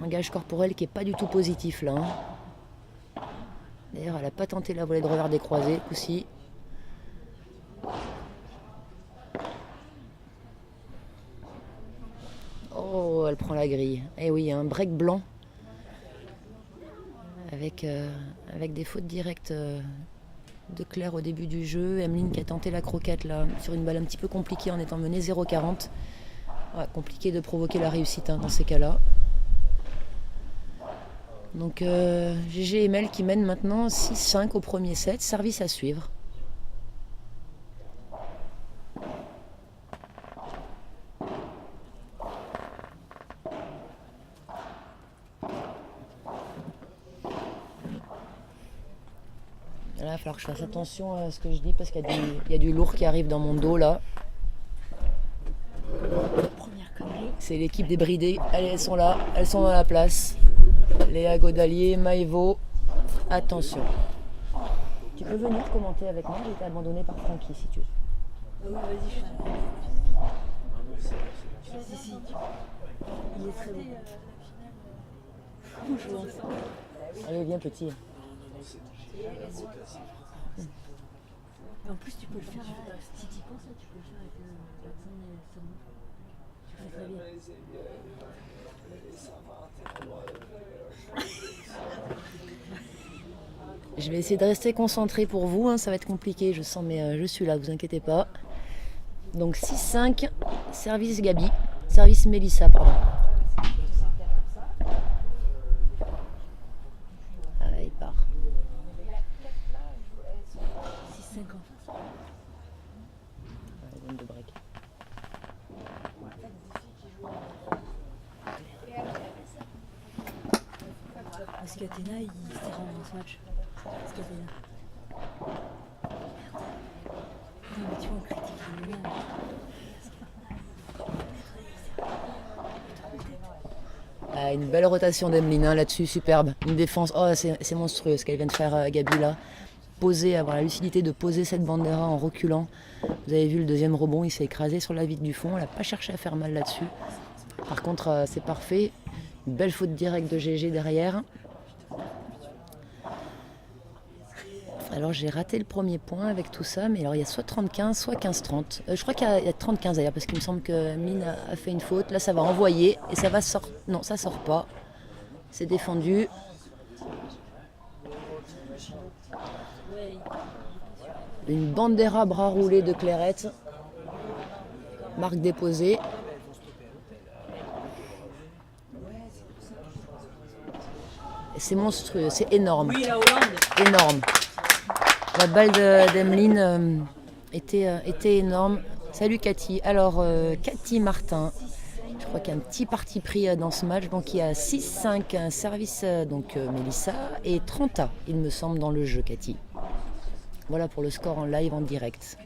gage corporel qui n'est pas du tout positif là. D'ailleurs, elle n'a pas tenté la volée de revers des croisés aussi. Oh, elle prend la grille. Eh oui, un break blanc avec des fautes directes de Claire au début du jeu. Emeline qui a tenté la croquette là sur une balle un petit peu compliquée en étant menée 0,40. Ouais, compliqué de provoquer la réussite dans ces cas-là. Donc GG et Mel qui mènent maintenant 6-5 au premier set. Service à suivre. Là, il va falloir que je fasse attention à ce que je dis parce qu'il y a du lourd qui arrive dans mon dos là. Première connerie. C'est l'équipe des bridés. Allez, elles sont là, elles sont dans la place. Léa Godalier, Maïvo. Attention. Tu peux venir commenter avec moi, j'ai été abandonnée par Francky si tu veux. Oui, vas-y, je t'en Si. Il est très beau. Je lance. Allez, viens petit. En plus, tu peux le faire, si tu y penses, tu peux le faire avec l'accent et ça monte. Tu fais très bien. Je vais essayer de rester concentrée pour vous, hein, ça va être compliqué, je sens, mais je suis là, vous inquiétez pas. Donc 6-5, service Gabi, service Mélissa, pardon. Ah, il part. 6-5 en face. Zone de break. Parce qu'Athéna, il s'est rendu dans ce match. Parce qu'Athéna. Non, mais tu vois, on critique les gens. Ah, une belle rotation d'Emeline hein, là-dessus, superbe. Une défense, oh c'est monstrueux ce qu'elle vient de faire Gabi là. Poser, avoir la lucidité de poser cette bandera en reculant. Vous avez vu le deuxième rebond, il s'est écrasé sur la vitre du fond. Elle n'a pas cherché à faire mal là-dessus. Par contre, c'est parfait. Une belle faute directe de GG derrière. Alors j'ai raté le premier point avec tout ça, mais alors il y a soit 30-15, soit 15-30. Je crois qu'il y a 30-15 d'ailleurs, parce qu'il me semble que Emeline a fait une faute. Là ça va envoyer et ça va sortir. Non, ça sort pas. C'est défendu. Une bandera bras roulés de Clairette. Marque déposée. C'est monstrueux, c'est énorme. Oui, la Hollande. Énorme. La balle d'Emeline était énorme. Salut Cathy. Alors, Cathy Martin, je crois qu'il y a un petit parti pris dans ce match. Donc, il y a 6-5, un service Mélissa et 30A, il me semble, dans le jeu, Cathy. Voilà pour le score en live, en direct,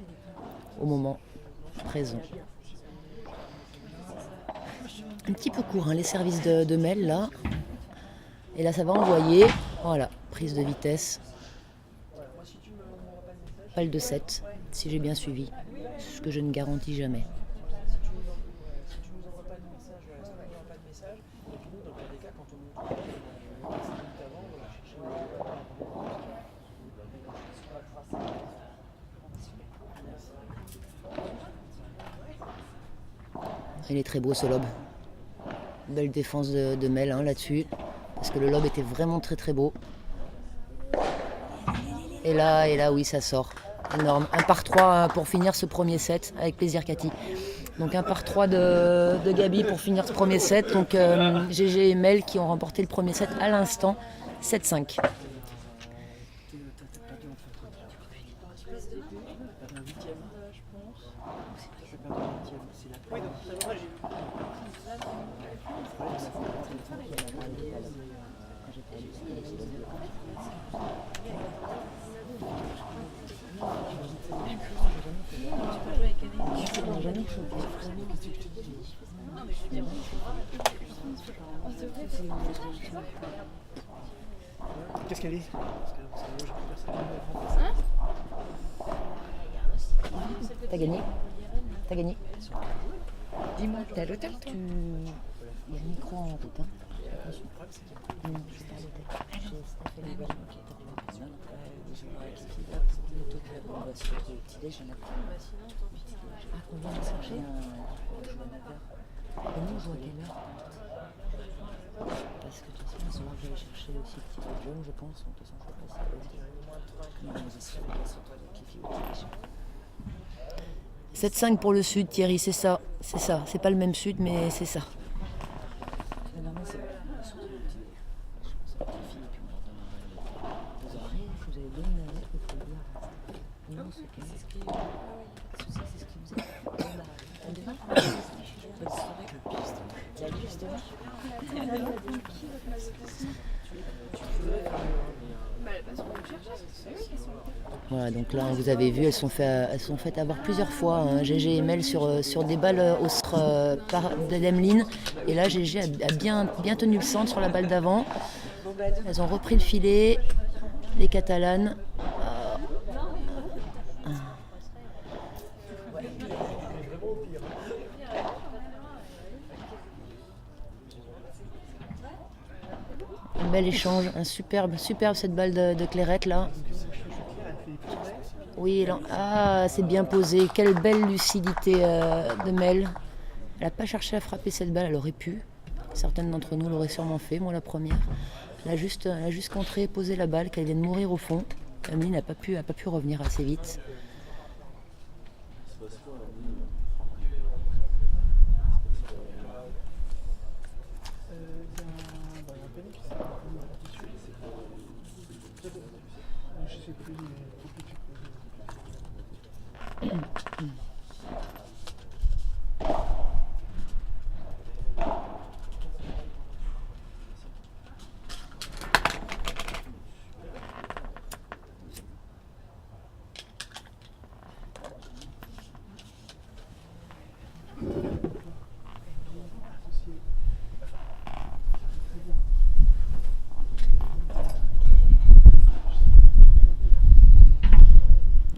au moment présent. Un petit peu court, hein, les services de Mel, là. Et là, ça va envoyer. Voilà, prise de vitesse. Balle de 7, si j'ai bien suivi. Ce que je ne garantis jamais. Il est très beau ce lob. Belle défense de Mel hein, là-dessus. Parce que le lob était vraiment très très beau. Et là oui ça sort. Énorme. 1 par 3 pour finir ce premier set. Avec plaisir Cathy. Donc 1 par 3 de Gabi pour finir ce premier set. Donc GG et Mel qui ont remporté le premier set à l'instant. 7-5. Qu'est-ce qu'elle dit? T'as gagné? T'as gagné? Dis-moi, t'es à l'hôtel toi? Il y a le micro en route. Hein. Non, je suis pas à l'hôtel. J'ai staffé les balles. Ah, qu'on vient de chercher? Et nous, on joue à quelle heure? Parce que de toute façon, il va falloir que j'aille chercher aussi le petit peu de jaune, je pense. De toute façon, je ne sais pas si c'est 7-5 pour le sud, Thierry, c'est ça. C'est ça. C'est pas le même sud, mais c'est ça. Voilà, donc là, vous avez vu, elles sont faites avoir plusieurs fois. Hein. GG et Mel sur des balles au centre d'Emeline. Et là, GG a bien tenu le centre sur la balle d'avant. Elles ont repris le filet. Les Catalanes. Un bel échange, un superbe cette balle de Clairette là. Oui, c'est bien posé. Quelle belle lucidité de Mel. Elle n'a pas cherché à frapper cette balle, elle aurait pu. Certaines d'entre nous l'auraient sûrement fait, moi la première. Elle a juste contré, posé la balle, qu'elle vient de mourir au fond. Emeline n'a pas pu revenir assez vite.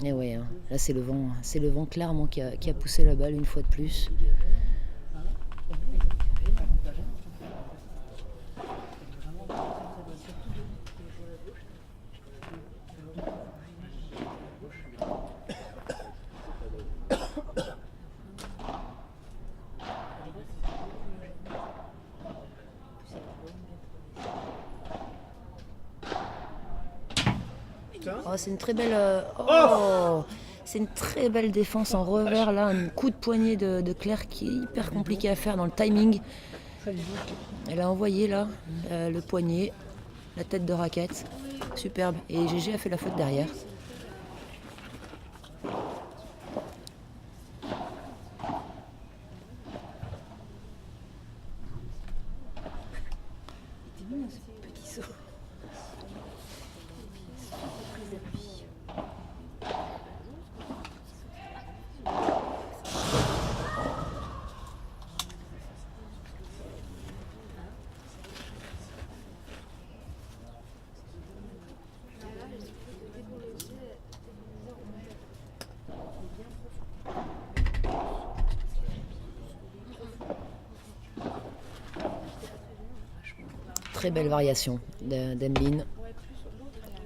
Et ouais, hein. Là c'est le vent clairement qui a poussé la balle une fois de plus. Oh, c'est une très belle. C'est une très belle défense en revers là, un coup de poignet de Claire qui est hyper compliqué à faire dans le timing. Elle a envoyé là le poignet, la tête de raquette, superbe. Et GG a fait la faute derrière. Très belle variation d'Emeline.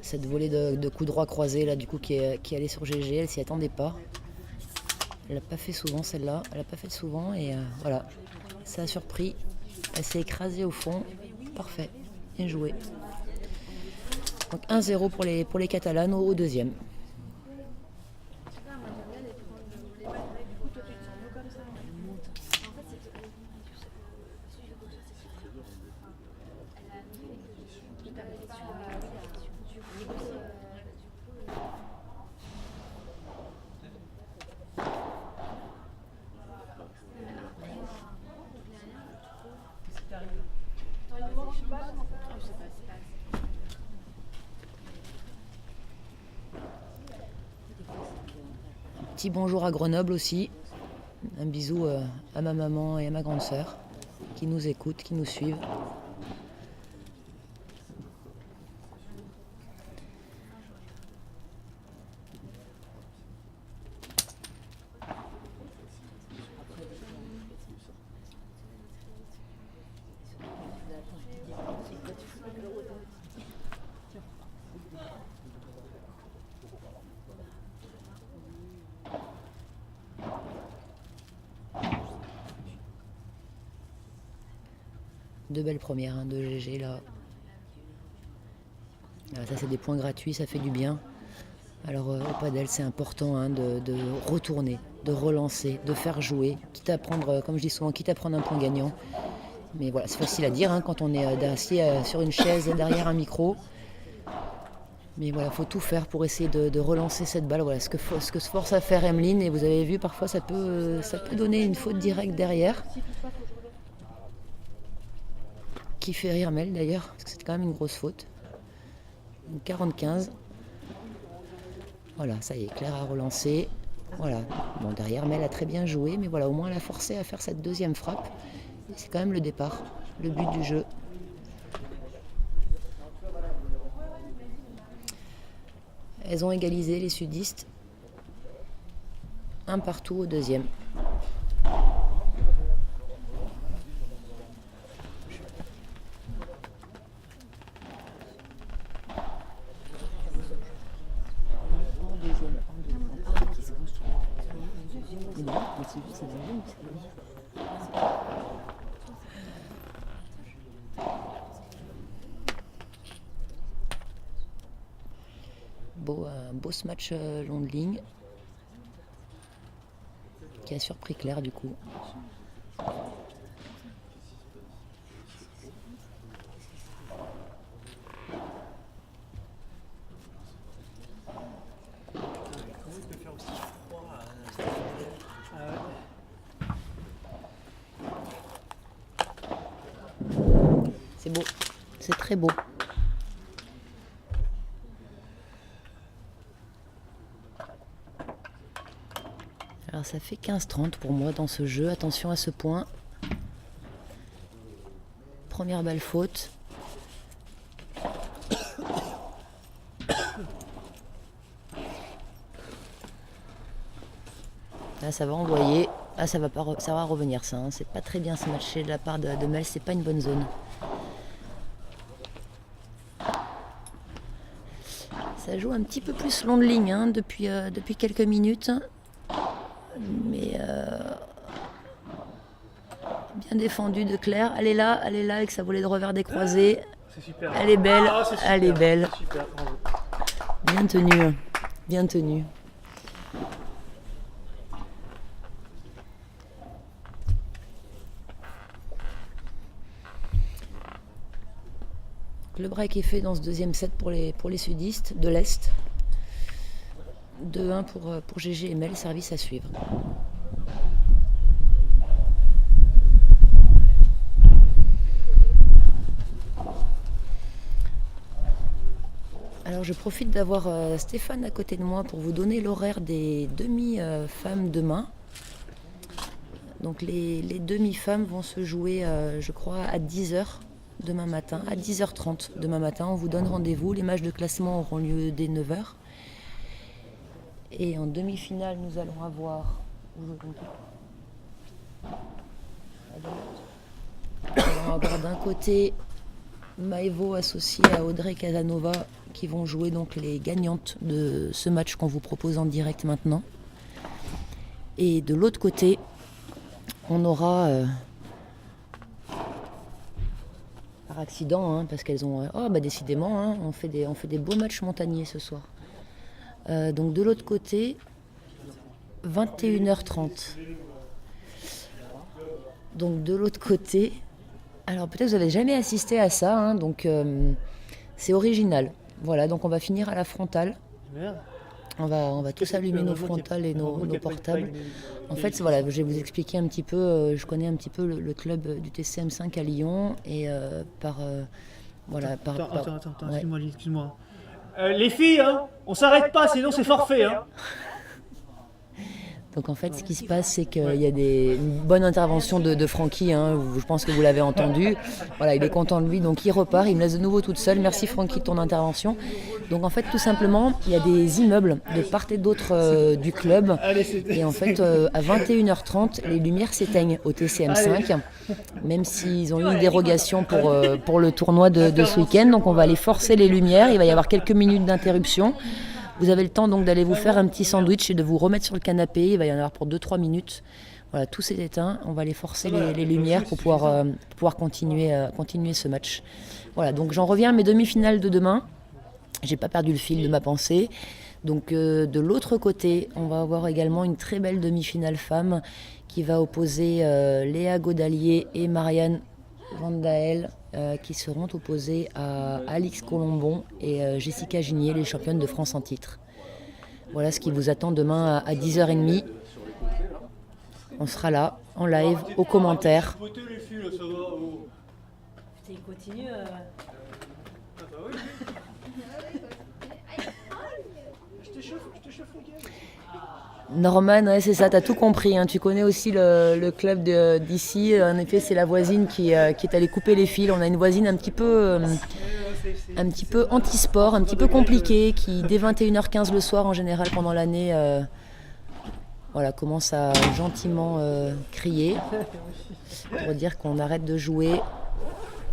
Cette volée de coups droits croisés là, du coup, qui allait sur GG, elle s'y attendait pas. Elle l'a pas fait souvent celle-là, elle l'a pas fait souvent et voilà, ça a surpris. Elle s'est écrasée au fond, parfait, bien joué. Donc 1-0 pour les Catalanes au deuxième. Petit bonjour à Grenoble aussi. Un bisou à ma maman et à ma grande sœur qui nous écoutent, qui nous suivent. Deux belles premières de GG là. Ça c'est des points gratuits, ça fait du bien. Alors au padel c'est important de retourner, de relancer, de faire jouer, quitte à prendre, comme je dis souvent, quitte à prendre un point gagnant. Mais voilà, c'est facile à dire quand on est assis sur une chaise derrière un micro. Mais voilà, il faut tout faire pour essayer de relancer cette balle. Voilà, ce que se force à faire Emeline, et vous avez vu parfois ça peut donner une faute directe derrière. Qui fait rire Mel d'ailleurs, parce que c'est quand même une grosse faute. 40-15. Voilà, ça y est, Claire a relancé. Voilà. Bon, derrière, Mel a très bien joué, mais voilà, au moins elle a forcé à faire cette deuxième frappe. Et c'est quand même le départ, le but du jeu. Elles ont égalisé, les sudistes. Un partout au deuxième. Un beau ce match long de ligne qui a surpris Claire du coup. C'est beau, c'est très beau. Alors ça fait 15-30 pour moi dans ce jeu. Attention à ce point. Première balle faute. Là ça va envoyer. Ah ça va revenir ça. Hein. C'est pas très bien ce match de la part de Mel. C'est pas une bonne zone. Ça joue un petit peu plus long de ligne hein, depuis quelques minutes. Mais bien défendu de Claire. Elle est là avec sa volée de revers décroisée. C'est super. Elle est belle, Super, elle est belle. Super, bravo. Bien tenue, bien tenue. Le break est fait dans ce deuxième set pour les sudistes de l'Est. 2-1 pour GG et Mel, service à suivre. Alors je profite d'avoir Stéphane à côté de moi pour vous donner l'horaire des demi-femmes demain. Donc les demi-femmes vont se jouer, je crois, à 10h demain matin, à 10h30 demain matin. On vous donne rendez-vous. Les matchs de classement auront lieu dès 9h. Et en demi-finale, nous allons avoir d'un côté Maëvo associé à Audrey Casanova qui vont jouer donc les gagnantes de ce match qu'on vous propose en direct maintenant. Et de l'autre côté, on aura par accident, hein, parce qu'elles ont décidément, hein, on fait des beaux matchs montagnés ce soir. Donc de l'autre côté, 21h30. Donc de l'autre côté, alors peut-être vous n'avez jamais assisté à ça, hein, donc c'est original. Voilà, donc on va finir à la frontale. On va tous allumer nos frontales et nos portables. En fait, voilà, je vais vous expliquer un petit peu, je connais un petit peu le club du TCM5 à Lyon et voilà. Attends, excuse-moi. Les filles, hein, on s'arrête pas, sinon c'est forfait. Hein. Donc en fait, ce qui se passe, c'est qu'il y a une bonne intervention de Francky, hein, je pense que vous l'avez entendu. Voilà, il est content de lui, donc il repart, il me laisse de nouveau toute seule. Merci Francky de ton intervention. Donc en fait, tout simplement, il y a des immeubles de part et d'autre du club. Et en fait, à 21h30, les lumières s'éteignent au TCM5, même s'ils ont eu une dérogation pour le tournoi de ce week-end. Donc on va aller forcer les lumières, il va y avoir quelques minutes d'interruption. Vous avez le temps donc d'aller vous faire un petit sandwich et de vous remettre sur le canapé. Il va y en avoir pour 2-3 minutes. Voilà, tout s'est éteint. On va aller forcer les lumières pour pouvoir continuer ce match. Voilà, donc j'en reviens à mes demi-finales de demain. J'ai pas perdu le fil de ma pensée. Donc de l'autre côté, on va avoir également une très belle demi-finale femme qui va opposer Léa Godalier et Marianne Vandael qui seront opposées à Alix Colombon et Jessica Ginier, les championnes de France en titre. Voilà ce qui vous attend demain à 10h30. On sera là, en live, aux commentaires. Il continue. Je te Norman, ouais, c'est ça, t'as tout compris. Hein. Tu connais aussi le club d'ici. En effet, c'est la voisine qui est allée couper les fils. On a une voisine un petit peu anti-sport, un petit peu compliquée, qui dès 21h15 le soir, en général, pendant l'année, voilà, commence à gentiment crier pour dire qu'on arrête de jouer.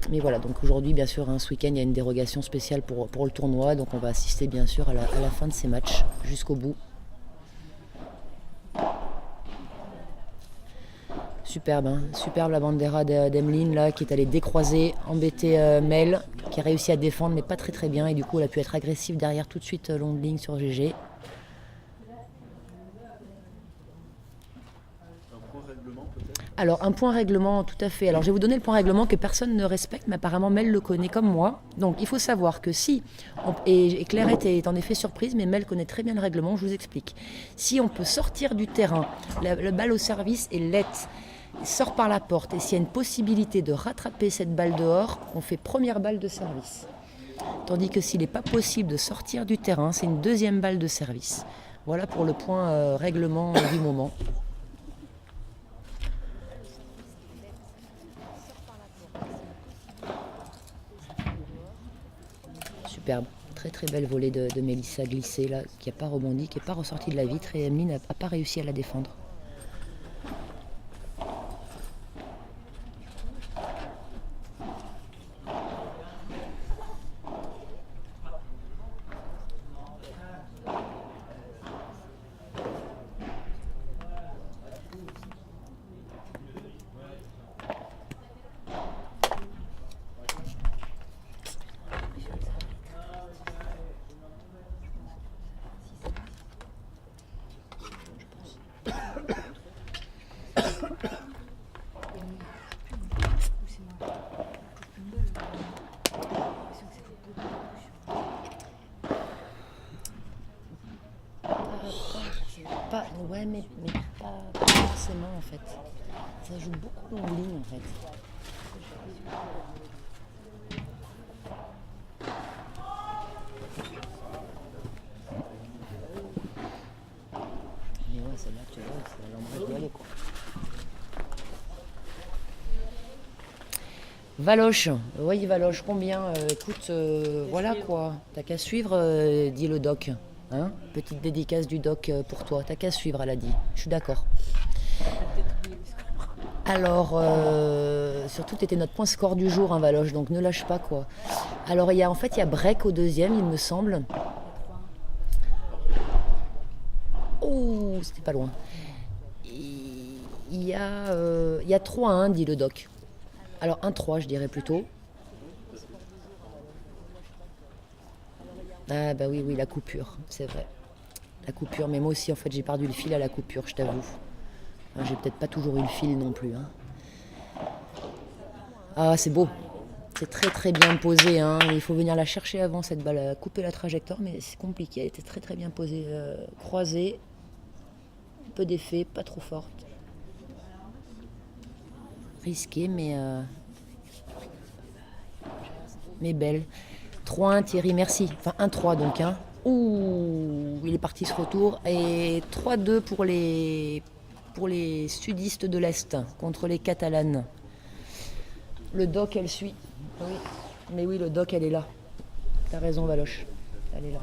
Mais voilà, donc aujourd'hui, bien sûr, ce week-end, il y a une dérogation spéciale pour le tournoi. Donc on va assister, bien sûr, à la fin de ces matchs jusqu'au bout. Superbe, hein. Superbe la bandera d'Emeline là, qui est allée décroiser, embêter Mel, qui a réussi à défendre, mais pas très très bien. Et du coup, elle a pu être agressive derrière tout de suite, longue ligne sur GG. Alors, un point règlement, tout à fait. Alors, je vais vous donner le point règlement que personne ne respecte, mais apparemment Mel le connaît comme moi. Donc, il faut savoir que si, et Clairette est en effet surprise, mais Mel connaît très bien le règlement, je vous explique. Si on peut sortir du terrain, la balle au service est lette, sort par la porte, et s'il y a une possibilité de rattraper cette balle dehors, on fait première balle de service. Tandis que s'il n'est pas possible de sortir du terrain, c'est une deuxième balle de service. Voilà pour le point règlement du moment. Superbe, très très belle volée de Mélissa glissée là, qui n'a pas rebondi, qui n'est pas ressortie de la vitre, et Emeline n'a pas réussi à la défendre. Ouais, mais pas forcément en fait. Ça joue beaucoup en ligne en fait. Mais ouais, celle-là, tu vois, c'est l'embrase d'y aller quoi. Valoche, oui Valoche, combien écoute, voilà quoi, t'as qu'à suivre, dit le doc. Hein, petite dédicace du doc pour toi, t'as qu'à suivre, elle a dit. Je suis d'accord. Alors, surtout t'étais notre point score du jour, hein, Valoche, donc ne lâche pas quoi. Alors il y a break au deuxième, il me semble. Oh, c'était pas loin. Il y a 3-1, dit le doc. Alors 1-3, je dirais plutôt. Ah bah oui, la coupure, c'est vrai. La coupure, mais moi aussi en fait j'ai perdu le fil à la coupure, je t'avoue. Enfin, j'ai peut-être pas toujours eu le fil non plus. Hein. Ah c'est beau, c'est très très bien posé. Hein. Il faut venir la chercher avant cette balle, à couper la trajectoire, mais c'est compliqué. Elle était très très bien posée, croisée, peu d'effet, pas trop forte. Risqué mais belle. 3-1 Thierry, merci. Enfin 1-3 donc. Hein. Ouh, il est parti ce retour. Et 3-2 pour les sudistes de l'Est contre les Catalanes. Le doc, elle suit. Oui. Mais oui, le doc, elle est là. T'as raison, Valoche. Elle est là.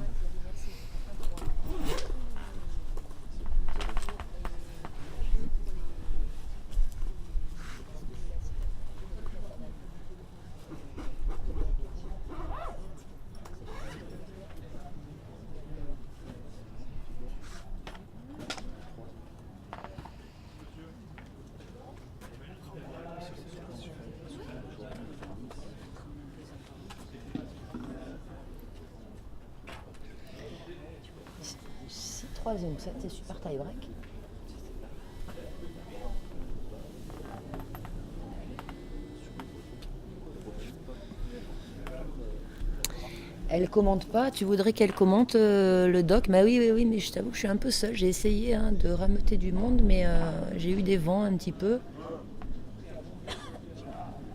Troisième set, c'est super tie-break. Elle commente pas, tu voudrais qu'elle commente le doc? Bah oui, mais je t'avoue que je suis un peu seule. J'ai essayé de rameuter du monde, mais j'ai eu des vents un petit peu.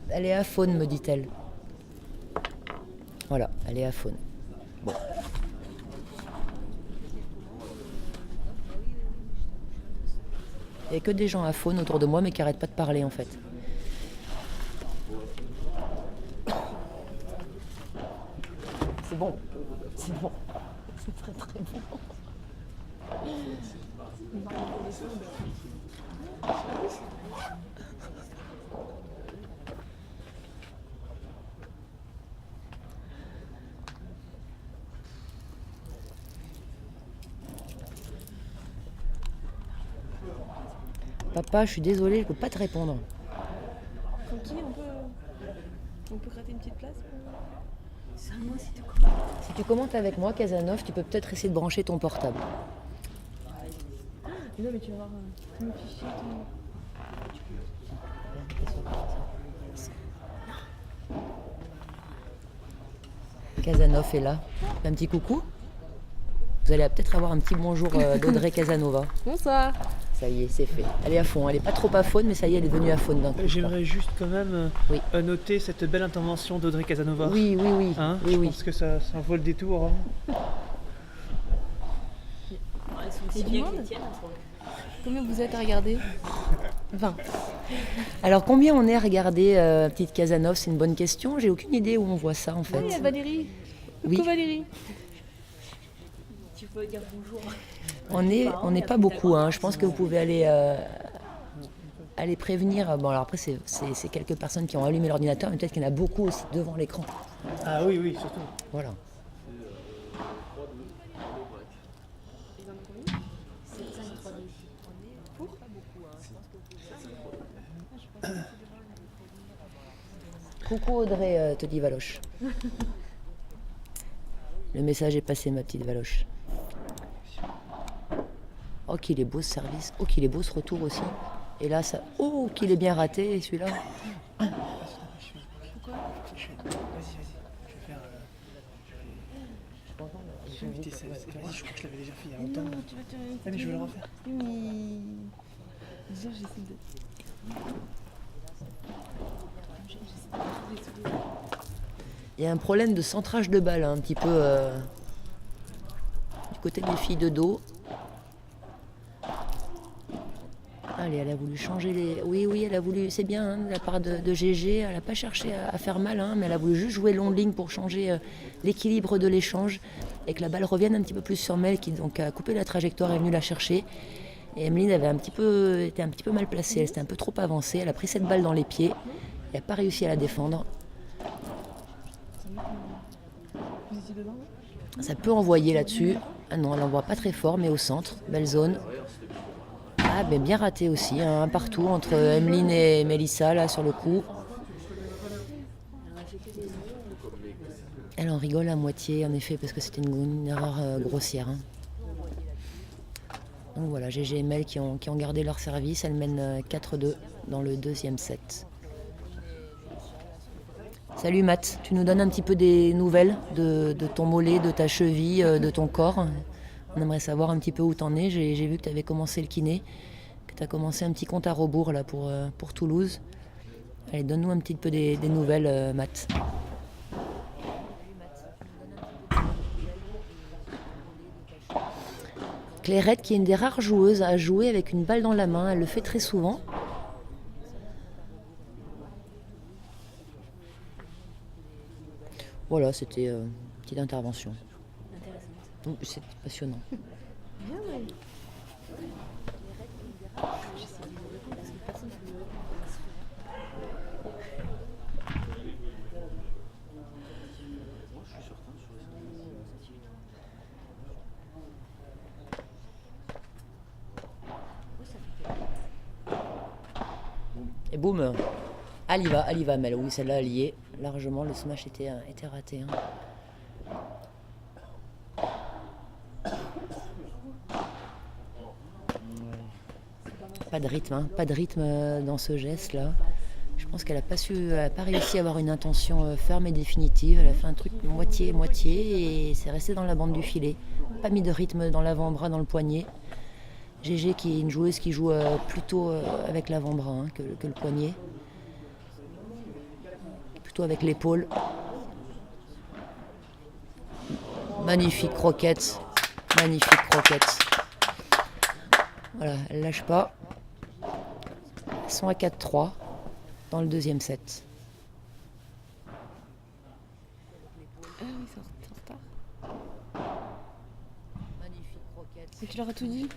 Elle est à faune, me dit-elle. Voilà, elle est à faune. Bon. Il n'y a que des gens à faune autour de moi, mais qui n'arrêtent pas de parler en fait. C'est bon. C'est bon. C'est très très bon. Papa, je suis désolée, je peux pas te répondre. Tranquille, on peut gratter une petite place C'est à moi si tu commences. Si tu commentes avec moi, Casanov, tu peux peut-être essayer de brancher ton portable. Non, mais tu vas voir mon fichier. Casanov est là. Un petit coucou. Vous allez peut-être avoir un petit bonjour d'Audrey Casanova. Bonsoir. Ça y est, c'est fait. Elle est à fond. Elle est pas trop à faune, mais ça y est, elle est devenue à faune d'un coup. J'aimerais juste quand même Oui. noter cette belle intervention d'Audrey Casanova. Oui, oui, oui. Hein, oui, je oui. pense que ça vaut le détour. Hein. Et du monde Combien vous êtes à regarder 20. Alors, combien on est à regarder petite Casanov? C'est une bonne question. J'ai aucune idée où on voit ça, en fait. Oui, il y a Valérie. Oui. Coucou Valérie. Tu peux dire bonjour. On n'est pas beaucoup. Hein. Je pense que vous pouvez aller prévenir. Bon, alors après, c'est quelques personnes qui ont allumé l'ordinateur, mais peut-être qu'il y en a beaucoup aussi devant l'écran. Ah oui, oui, surtout. Voilà. Coucou Audrey, te dit Valoche. Le message est passé, ma petite Valoche. Oh, qu'il est beau ce service. Oh, qu'il est beau ce retour aussi. Et là, ça. Oh, qu'il est bien raté celui-là. Vas-y, vas-y. Je vais faire. Je vais inviter Vas-y, je crois que je l'avais déjà fait il y a longtemps. Non, tu vas te. Ah, mais je vais le refaire. Oui, mais. Déjà, j'essaie de. Il y a un problème de centrage de balle, hein, un petit peu du côté des filles de dos. Allez, elle a voulu changer les... Oui, elle a voulu... C'est bien, hein, de la part de GG. Elle n'a pas cherché à faire mal, hein, mais elle a voulu juste jouer long ligne pour changer l'équilibre de l'échange et que la balle revienne un petit peu plus sur Mel, qui donc a coupé la trajectoire et est venue la chercher. Et Emeline était un petit peu mal placée, elle s'était un peu trop avancée. Elle a pris cette balle dans les pieds et n'a pas réussi à la défendre. Vous étiez dedans Ça peut envoyer là-dessus. Ah non, elle n'envoie pas très fort, mais au centre. Belle zone. Ah, ben bien raté aussi. Hein, un partout entre Emeline et Mélissa, là, sur le coup. Elle en rigole à moitié, en effet, parce que c'était une erreur grossière. Hein. Donc voilà, GG et Mel qui ont gardé leur service. Elles mènent 4-2 dans le deuxième set. Salut Matt, tu nous donnes un petit peu des nouvelles de ton mollet, de ta cheville, de ton corps. On aimerait savoir un petit peu où t'en es. J'ai vu que tu avais commencé le kiné, que tu as commencé un petit compte à rebours là, pour Toulouse. Allez, donne-nous un petit peu des nouvelles, Matt. Clairette, qui est une des rares joueuses à jouer avec une balle dans la main, elle le fait très souvent. Voilà, c'était une petite intervention. Intéressant. C'était passionnant. Bien, ouais. Et boum, elle y va, Mel. Oui, celle-là, elle y est. Largement, le smash était raté. Hein. Pas de rythme dans ce geste-là. Je pense qu'elle n'a pas réussi à avoir une intention ferme et définitive. Elle a fait un truc moitié et c'est resté dans la bande du filet. Pas mis de rythme dans l'avant-bras, dans le poignet. GG qui est une joueuse qui joue plutôt avec l'avant-bras hein, que le poignet. Plutôt avec l'épaule. Magnifique croquette. Voilà, elle lâche pas. Ils sont à 4-3 dans le deuxième set. Ah oui, c'est en retard. Magnifique croquette. Et tu leur as tout dit?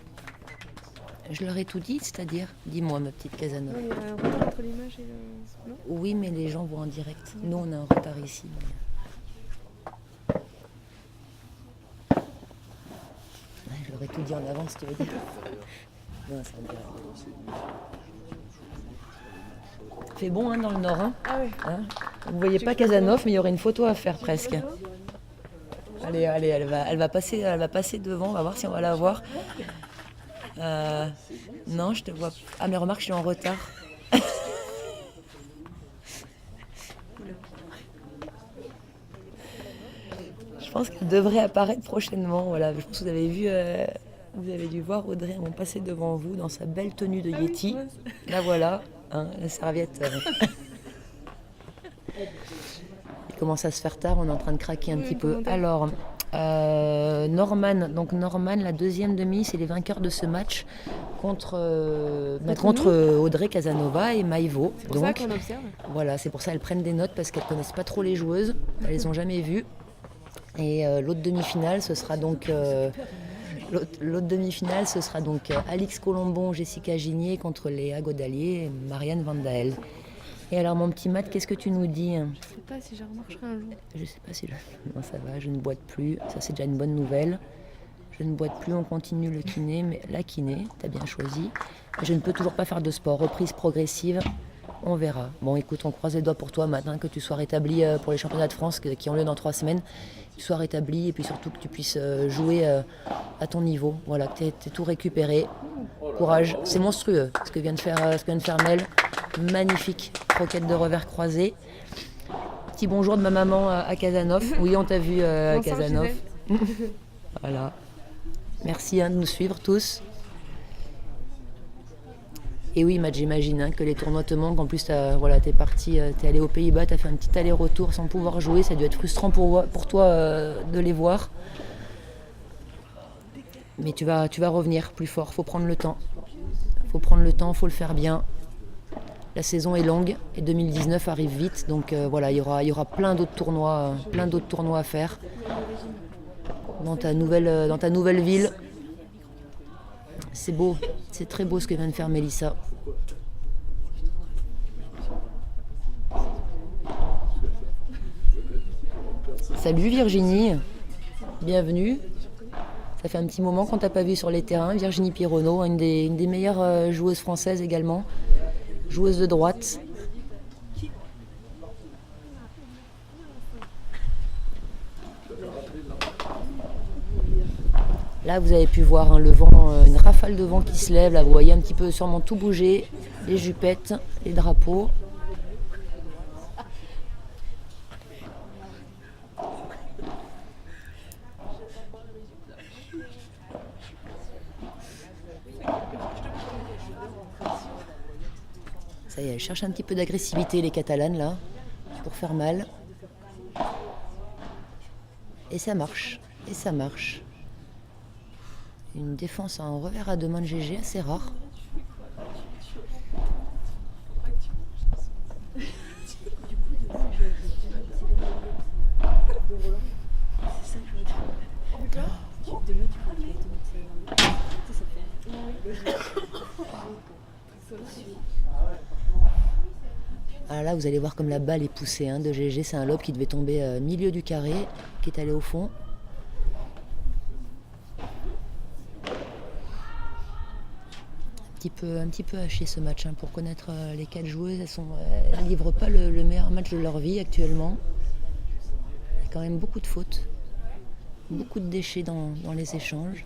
Je leur ai tout dit, c'est-à-dire, dis-moi ma petite Casanova. Non, il y a un retard entre l'image et le... Non. Oui, mais les gens voient en direct. Nous, on a un retard ici. Ouais, je leur ai tout dit en avance, tu veux dire. Non, c'est en direct. Fait bon hein, dans le nord. Hein. Ah oui. Hein, vous voyez pas Casanova, mais il y aurait une photo à faire presque. Allez, elle va passer devant. On va voir si on va la voir. Non, je te vois. Ah, mais remarque, je suis en retard. Je pense qu'elle devrait apparaître prochainement. Voilà, je pense que vous avez dû voir Audrey passer devant vous dans sa belle tenue de Yeti. La voilà, hein, la serviette. Il commence à se faire tard, on est en train de craquer un petit peu. Alors, Norman, la deuxième demi, c'est les vainqueurs de ce match contre Audrey Casanova et Maïvo. C'est pour ça qu'on observe. Voilà, c'est pour ça qu'elles prennent des notes parce qu'elles ne connaissent pas trop les joueuses, elles les ont jamais vues. Et l'autre demi-finale, ce sera donc Alix Colombon, Jessica Gigné contre Léa Godalier et Marianne Van Dael. Et alors mon petit Matt, qu'est-ce que tu nous dis? Je sais pas si je remarcherai un jour. Je sais pas si Non, ça va, je ne boite plus. Ça, c'est déjà une bonne nouvelle. Je ne boite plus, on continue le kiné. Mais la kiné, t'as bien choisi. Je ne peux toujours pas faire de sport. Reprise progressive, on verra. Bon, écoute, on croise les doigts pour toi maintenant, que tu sois rétabli pour les championnats de France qui ont lieu dans 3 semaines. Que tu sois rétabli et puis surtout que tu puisses jouer à ton niveau. Voilà, que tu aies tout récupéré. Courage. C'est monstrueux ce que vient de faire Mel. Magnifique croquette de revers croisé. Petit bonjour de ma maman à Casanova. Oui, on t'a vu à Casanova. Voilà. Merci de nous suivre tous. Et oui, Matt, j'imagine que les tournois te manquent. En plus, t'es parti, t'es allé aux Pays-Bas, t'as fait un petit aller-retour sans pouvoir jouer. Ça a dû être frustrant pour toi de les voir. Mais tu vas revenir plus fort. Faut prendre le temps. Faut le faire bien. La saison est longue et 2019 arrive vite, donc voilà, il y aura plein d'autres tournois à faire dans ta nouvelle ville. C'est beau, c'est très beau ce que vient de faire Mélissa. Salut Virginie, bienvenue. Ça fait un petit moment qu'on t'a pas vu sur les terrains. Virginie Pironneau, une des meilleures joueuses françaises également. Joueuse de droite. Là, vous avez pu voir le vent, une rafale de vent qui se lève. Là, vous voyez un petit peu sûrement tout bouger. Les jupettes, les drapeaux. Ça y est, elles cherchent un petit peu d'agressivité, les Catalanes, là, pour faire mal. Et ça marche. Une défense en revers à deux mains de GG, assez rare. Alors là, vous allez voir comme la balle est poussée de GG. C'est un lob qui devait tomber milieu du carré, qui est allé au fond. Un petit peu haché ce match. Pour connaître les 4 joueuses, elles ne livrent pas le meilleur match de leur vie actuellement. Il y a quand même beaucoup de fautes, beaucoup de déchets dans les échanges.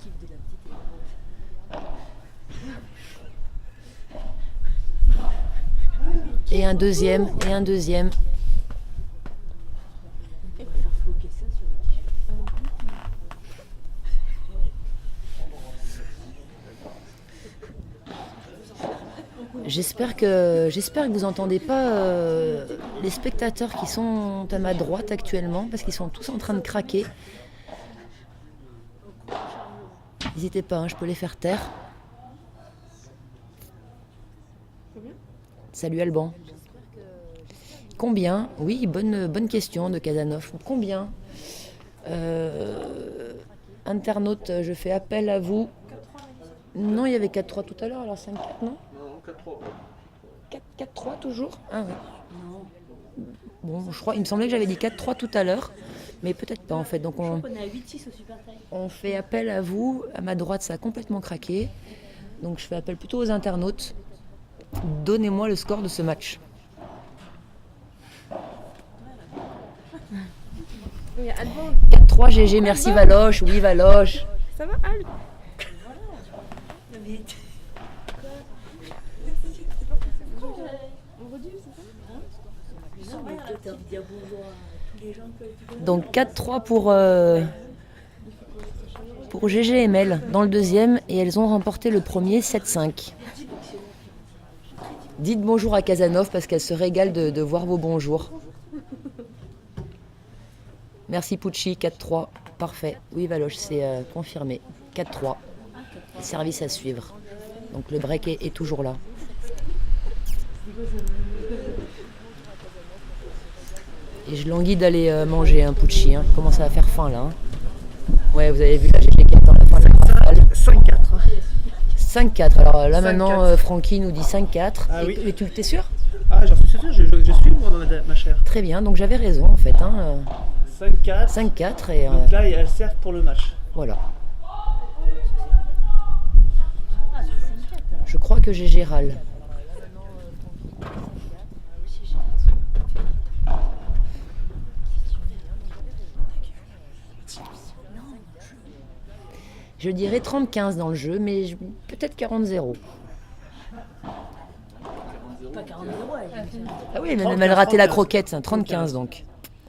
Et un deuxième. J'espère que vous n'entendez pas les spectateurs qui sont à ma droite actuellement, parce qu'ils sont tous en train de craquer. N'hésitez pas, je peux les faire taire. Salut Alban. Combien? Oui, bonne question de Casanov. Combien? Internaute, je fais appel à vous. Non, il y avait 4-3 tout à l'heure, alors 5-4, non? Non, 4-3. 4-3 toujours? Ah oui. Bon, je crois, il me semblait que j'avais dit 4-3 tout à l'heure, mais peut-être pas en fait. Donc On est à 8-6 au super taille. on fait appel à vous. À ma droite, ça a complètement craqué. Donc je fais appel plutôt aux internautes. Donnez-moi le score de ce match. Il y a Alban. 4-3 GG, merci Valoche. Oui, Valoche. Ça va, Al? Donc 4-3 pour GG et Mel dans le deuxième, et elles ont remporté le premier 7-5. Dites bonjour à Casanov parce qu'elle se régale de voir vos bonjours. Merci Pucci, 4-3, parfait. Oui Valoche, c'est confirmé. 4-3, service à suivre. Donc le break est toujours là. Et je languis d'aller manger un Pucci, hein. Commence à faire faim là. Hein. Ouais, vous avez vu la GG qui attend la fin de la rafale. 5-4. 5-4. Alors là 5-4. maintenant, Francky nous dit 5-4. Ah oui. Et tu t'es sûr? Ah, j'en suis sûr, je suis moi, ma chère. Très bien, donc j'avais raison en fait. Hein. 5-4. 5-4 et Donc là, elles servent pour le match. voilà. Je crois que j'ai Gérald. Je dirais 30-15 dans le jeu, mais peut-être 40-0. Pas 40 euros, Ah oui, mais elle a raté la croquette, 30-15 donc.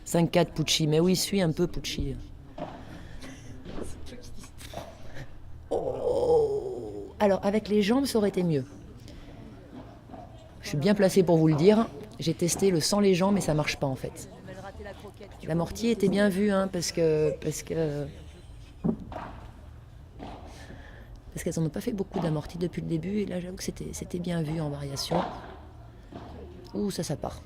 5-4 Pucci, mais oui, suis un peu Pucci. Oh. Alors, avec les jambes, ça aurait été mieux. Je suis bien placé pour vous le dire. J'ai testé le sans les jambes, mais ça marche pas en fait. L'amorti était bien vu, hein, parce qu'elles n'en ont pas fait beaucoup d'amortis depuis le début, et là j'avoue que c'était bien vu en variation. Ouh, ça part.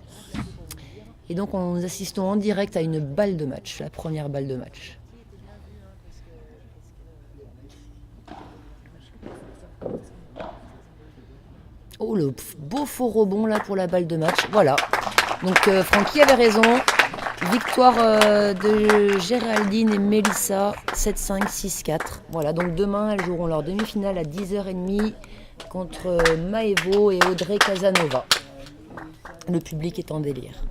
Et donc nous assistons en direct à une balle de match, la première balle de match. Oh, le beau faux rebond là pour la balle de match. Voilà. Donc Francky avait raison. Victoire de Géraldine et Mélissa, 7-5, 6-4. Voilà, donc demain, elles joueront leur demi-finale à 10h30 contre Maëvo et Audrey Casanova. Le public est en délire.